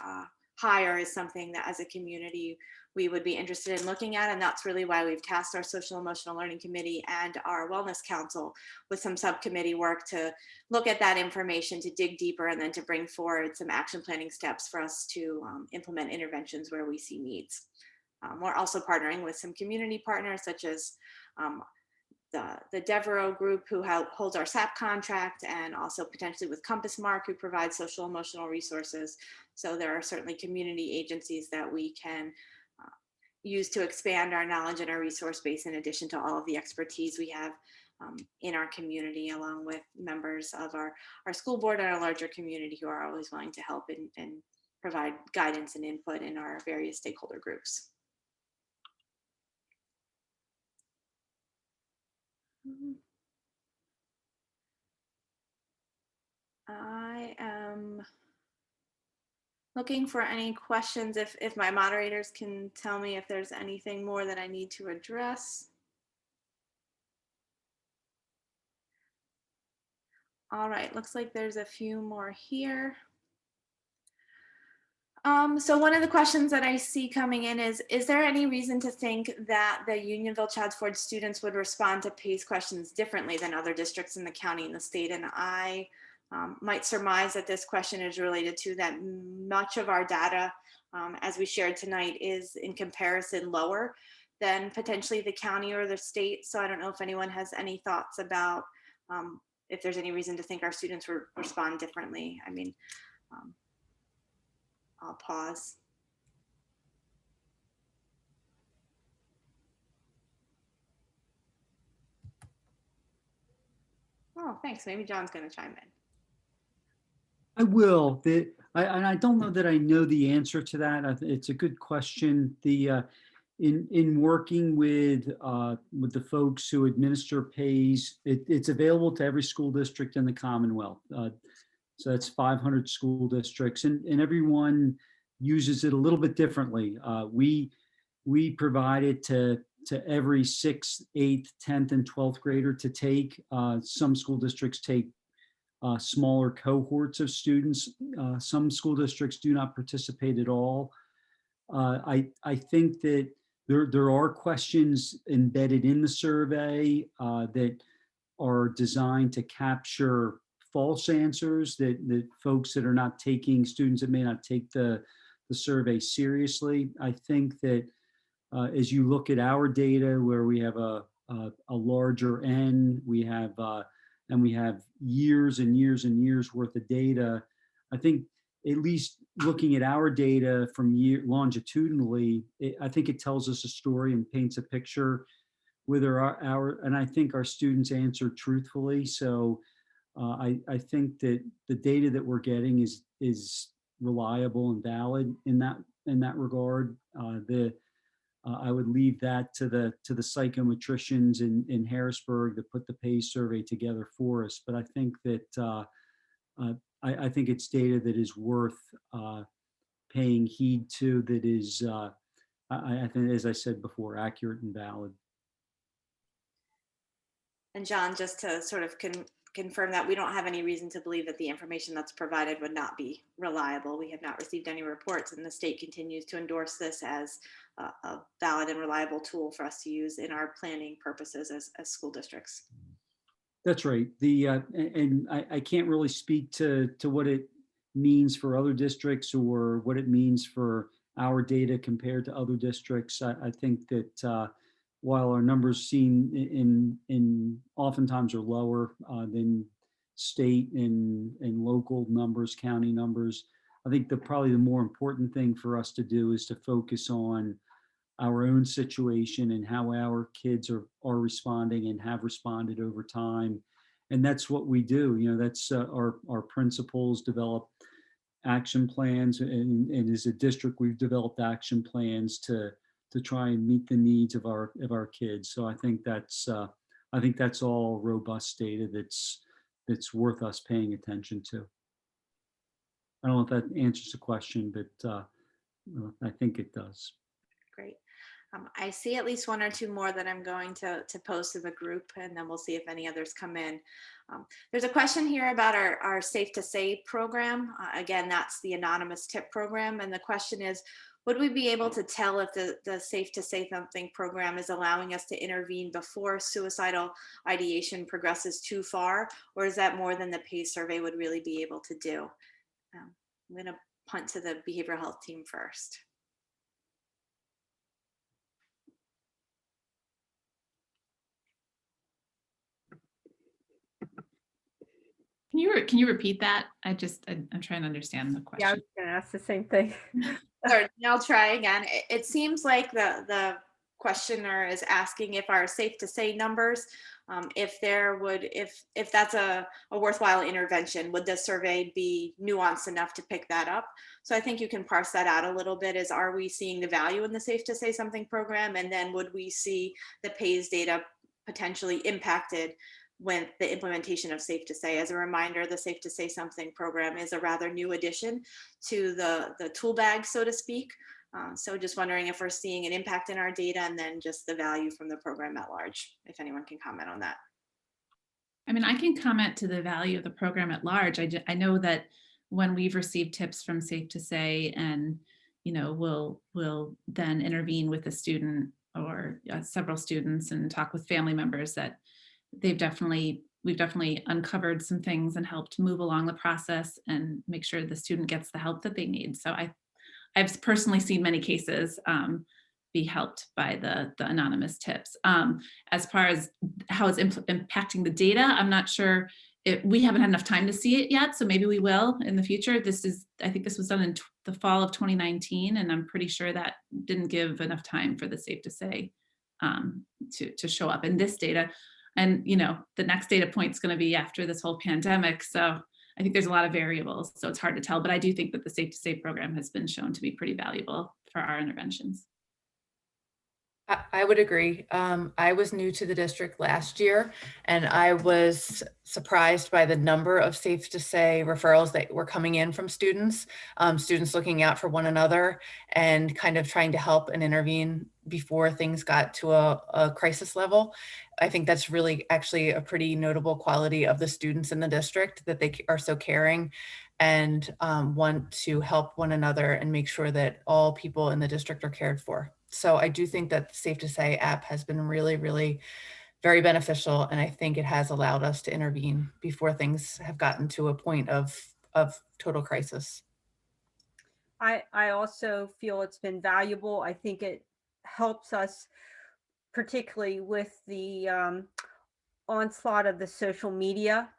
higher, is something that as a community we would be interested in looking at. And that's really why we've tasked our social emotional learning committee and our wellness council with some subcommittee work to look at that information, to dig deeper, and then to bring forward some action planning steps for us to implement interventions where we see needs. We're also partnering with some community partners such as the Devereaux group who holds our SAP contract, and also potentially with Compass Mark, who provides social emotional resources. So there are certainly community agencies that we can use to expand our knowledge and our resource base, in addition to all of the expertise we have in our community, along with members of our school board and our larger community who are always willing to help and provide guidance and input in our various stakeholder groups. I am looking for any questions, if my moderators can tell me if there's anything more that I need to address. All right, looks like there's a few more here. So one of the questions that I see coming in is there any reason to think that the Unionville-Chadds Ford students would respond to PACE questions differently than other districts in the county and the state? And I might surmise that this question is related to that much of our data, as we shared tonight, is in comparison lower than potentially the county or the state. So I don't know if anyone has any thoughts about if there's any reason to think our students would respond differently. I mean, I'll pause. Oh, thanks. Maybe John's going to chime in. I will. And I don't know that I know the answer to that. It's a good question. In working with the folks who administer PAYS, it's available to every school district in the Commonwealth. So that's 500 school districts, and everyone uses it a little bit differently. We provide it to every 6th, 8th, 10th, and 12th grader to take. Some school districts take smaller cohorts of students. Some school districts do not participate at all. I think that there are questions embedded in the survey that are designed to capture false answers that folks that are not taking, students that may not take the survey seriously. I think that as you look at our data, where we have a larger N, we have years and years and years worth of data. I think at least looking at our data from longitudinally, I think it tells us a story and paints a picture. Whether and I think our students answer truthfully. So I think that the data that we're getting is reliable and valid in that regard. I would leave that to the psychometricians in Harrisburg that put the PACE survey together for us. But I think that I think it's data that is worth paying heed to. That is, I think, as I said before, accurate and valid. And John, just to sort of confirm that we don't have any reason to believe that the information that's provided would not be reliable. We have not received any reports, and the state continues to endorse this as a valid and reliable tool for us to use in our planning purposes as school districts. That's right. And I can't really speak to what it means for other districts or what it means for our data compared to other districts. I think that while our numbers seen in oftentimes are lower than state and local numbers, county numbers, I think probably the more important thing for us to do is to focus on our own situation and how our kids are responding and have responded over time. And that's what we do. You know, that's our principals develop action plans, and as a district, we've developed action plans to try and meet the needs of our kids. So I think that's all robust data that's worth us paying attention to. I don't know if that answers the question, but I think it does. Great. I see at least one or two more that I'm going to post to the group, and then we'll see if any others come in. There's a question here about our Safe to Say program. Again, that's the anonymous tip program. And the question is, would we be able to tell if the Safe to Say Something program is allowing us to intervene before suicidal ideation progresses too far, or is that more than the PACE survey would really be able to do? I'm going to punt to the behavioral health team first. Can you repeat that? I'm trying to understand the Yeah, I question. was going to ask the same thing. Sorry, I'll try again. It seems like the questioner is asking if our safe to say numbers, if that's a worthwhile intervention, would the survey be nuanced enough to pick that up? So I think you can parse that out a little bit. Are we seeing the value in the safe to say something program? And then would we see the PAYS data potentially impacted when the implementation of Safe to Say? As a reminder, the Safe to Say Something program is a rather new addition to the tool bag, so to speak. So just wondering if we're seeing an impact in our data, and then just the value from the program at large, if anyone can comment on that. I mean, I can comment to the value of the program at large. I know that when we've received tips from Safe to Say, and we'll then intervene with a student or several students and talk with family members, that we've definitely uncovered some things and helped move along the process and make sure the student gets the help that they need. So I've personally seen many cases be helped by the anonymous tips. As far as how it's impacting the data, I'm not sure. We haven't had enough time to see it yet, so maybe we will in the future. I think this was done in the fall of 2019, and I'm pretty sure that didn't give enough time for the Safe to Say to show up in this data. And the next data point is going to be after this whole pandemic, so I think there's a lot of variables, so it's hard to tell. But I do think that the Safe to Say program has been shown to be pretty valuable for our interventions. I would agree. I was new to the district last year, and I was surprised by the number of Safe to Say referrals that were coming in from students looking out for one another and kind of trying to help and intervene before things got to a crisis level. I think that's really actually a pretty notable quality of the students in the district, that they are so caring and want to help one another and make sure that all people in the district are cared for. So I do think that the Safe to Say app has been really, really very beneficial. And I think it has allowed us to intervene before things have gotten to a point of total crisis. I also feel it's been valuable. I think it helps us, particularly with the onslaught of the social media,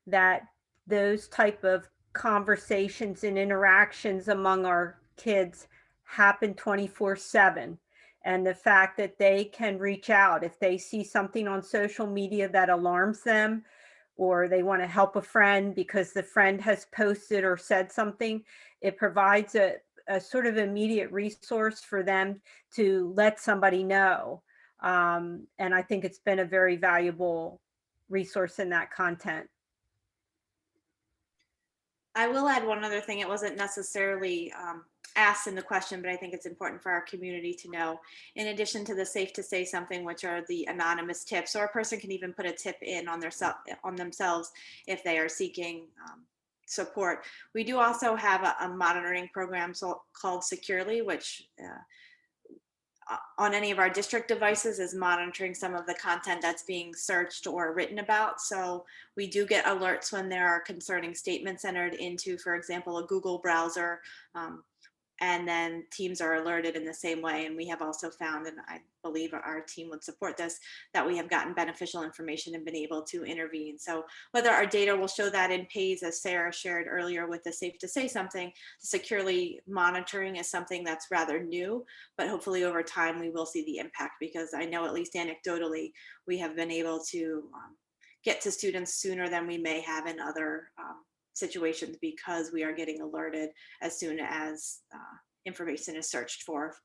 that those type of conversations and interactions among our kids happen 24/7. And the fact that they can reach out if they see something on social media that alarms them, or they want to help a friend because the friend has posted or said something, it provides a sort of immediate resource for them to let somebody know. And I think it's been a very valuable resource in that content. I will add one other thing. It wasn't necessarily asked in the question, but I think it's important for our community to know. In addition to the Safe to Say Something, which are the anonymous tips, or a person can even put a tip in on themselves if they are seeking support. We do also have a monitoring program called Securely, which on any of our district devices is monitoring some of the content that's being searched or written about. So we do get alerts when there are concerning statements entered into, for example, a Google browser, and then teams are alerted in the same way. And we have also found, and I believe our team would support this, that we have gotten beneficial information and been able to intervene. So whether our data will show that in PAYS, as Sarah shared earlier with the Safe to Say Something, the securely monitoring is something that's rather new, but hopefully over time we will see the impact, because I know, at least anecdotally, we have been able to get to students sooner than we may have in other situations, because we are getting alerted as soon as information is searched for,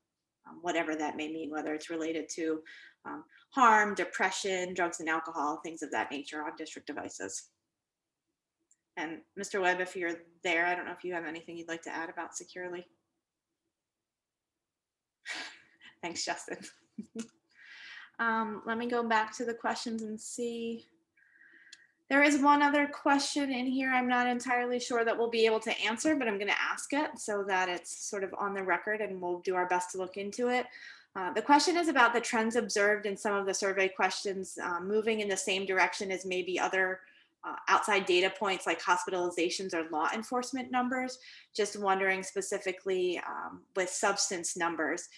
whatever that may mean, whether it's related to harm, depression, drugs and alcohol, things of that nature on district devices. And Mr. Webb, if you're there, I don't know if you have anything you'd like to add about Securely. Thanks, Justin. Let me go back to the questions and see. There is one other question in here I'm not entirely sure that we'll be able to answer, but I'm going to ask it so that it's sort of on the record, and we'll do our best to look into it. The question is about the trends observed in some of the survey questions moving in the same direction as maybe other outside data points like hospitalizations or law enforcement numbers. Just wondering specifically with substance numbers,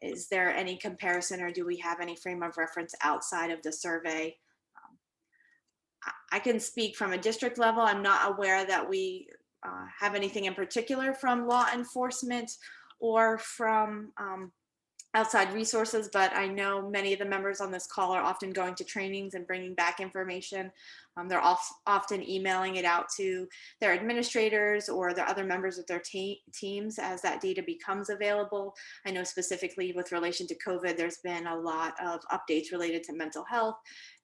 is there any comparison, or do we have any frame of reference outside of the survey? I can speak from a district level. I'm not aware that we have anything in particular from law enforcement or from outside resources, but I know many of the members on this call are often going to trainings and bringing back information. They're often emailing it out to their administrators or the other members of their teams as that data becomes available. I know specifically with relation to COVID, there's been a lot of updates related to mental health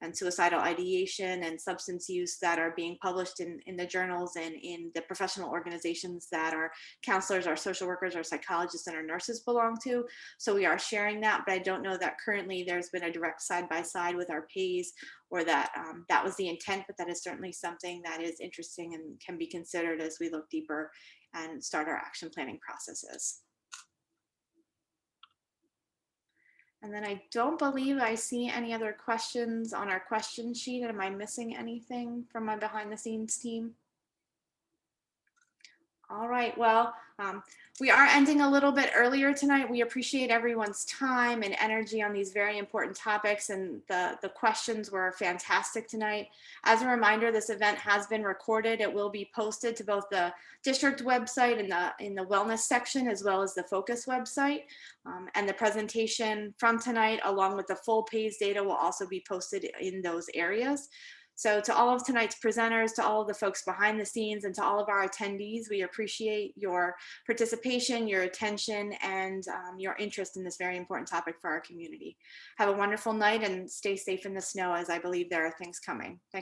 and suicidal ideation and substance use that are being published in the journals and in the professional organizations that our counselors, our social workers, our psychologists, and our nurses belong to. So we are sharing that, but I don't know that currently there's been a direct side-by-side with our pays or that that was the intent, but that is certainly something that is interesting and can be considered as we look deeper and start our action planning processes. And then I don't believe I see any other questions on our question sheet. Am I missing anything from my behind the scenes team? All right, well, we are ending a little bit earlier tonight. We appreciate everyone's time and energy on these very important topics, and the questions were fantastic tonight. As a reminder, this event has been recorded. It will be posted to both the district website in the wellness section, as well as the focus website. And the presentation from tonight, along with the full PAYS data, will also be posted in those areas. So to all of tonight's presenters, to all of the folks behind the scenes, and to all of our attendees, we appreciate your participation, your attention, and your interest in this very important topic for our community. Have a wonderful night and stay safe in the snow, as I believe there are things coming. Thank you.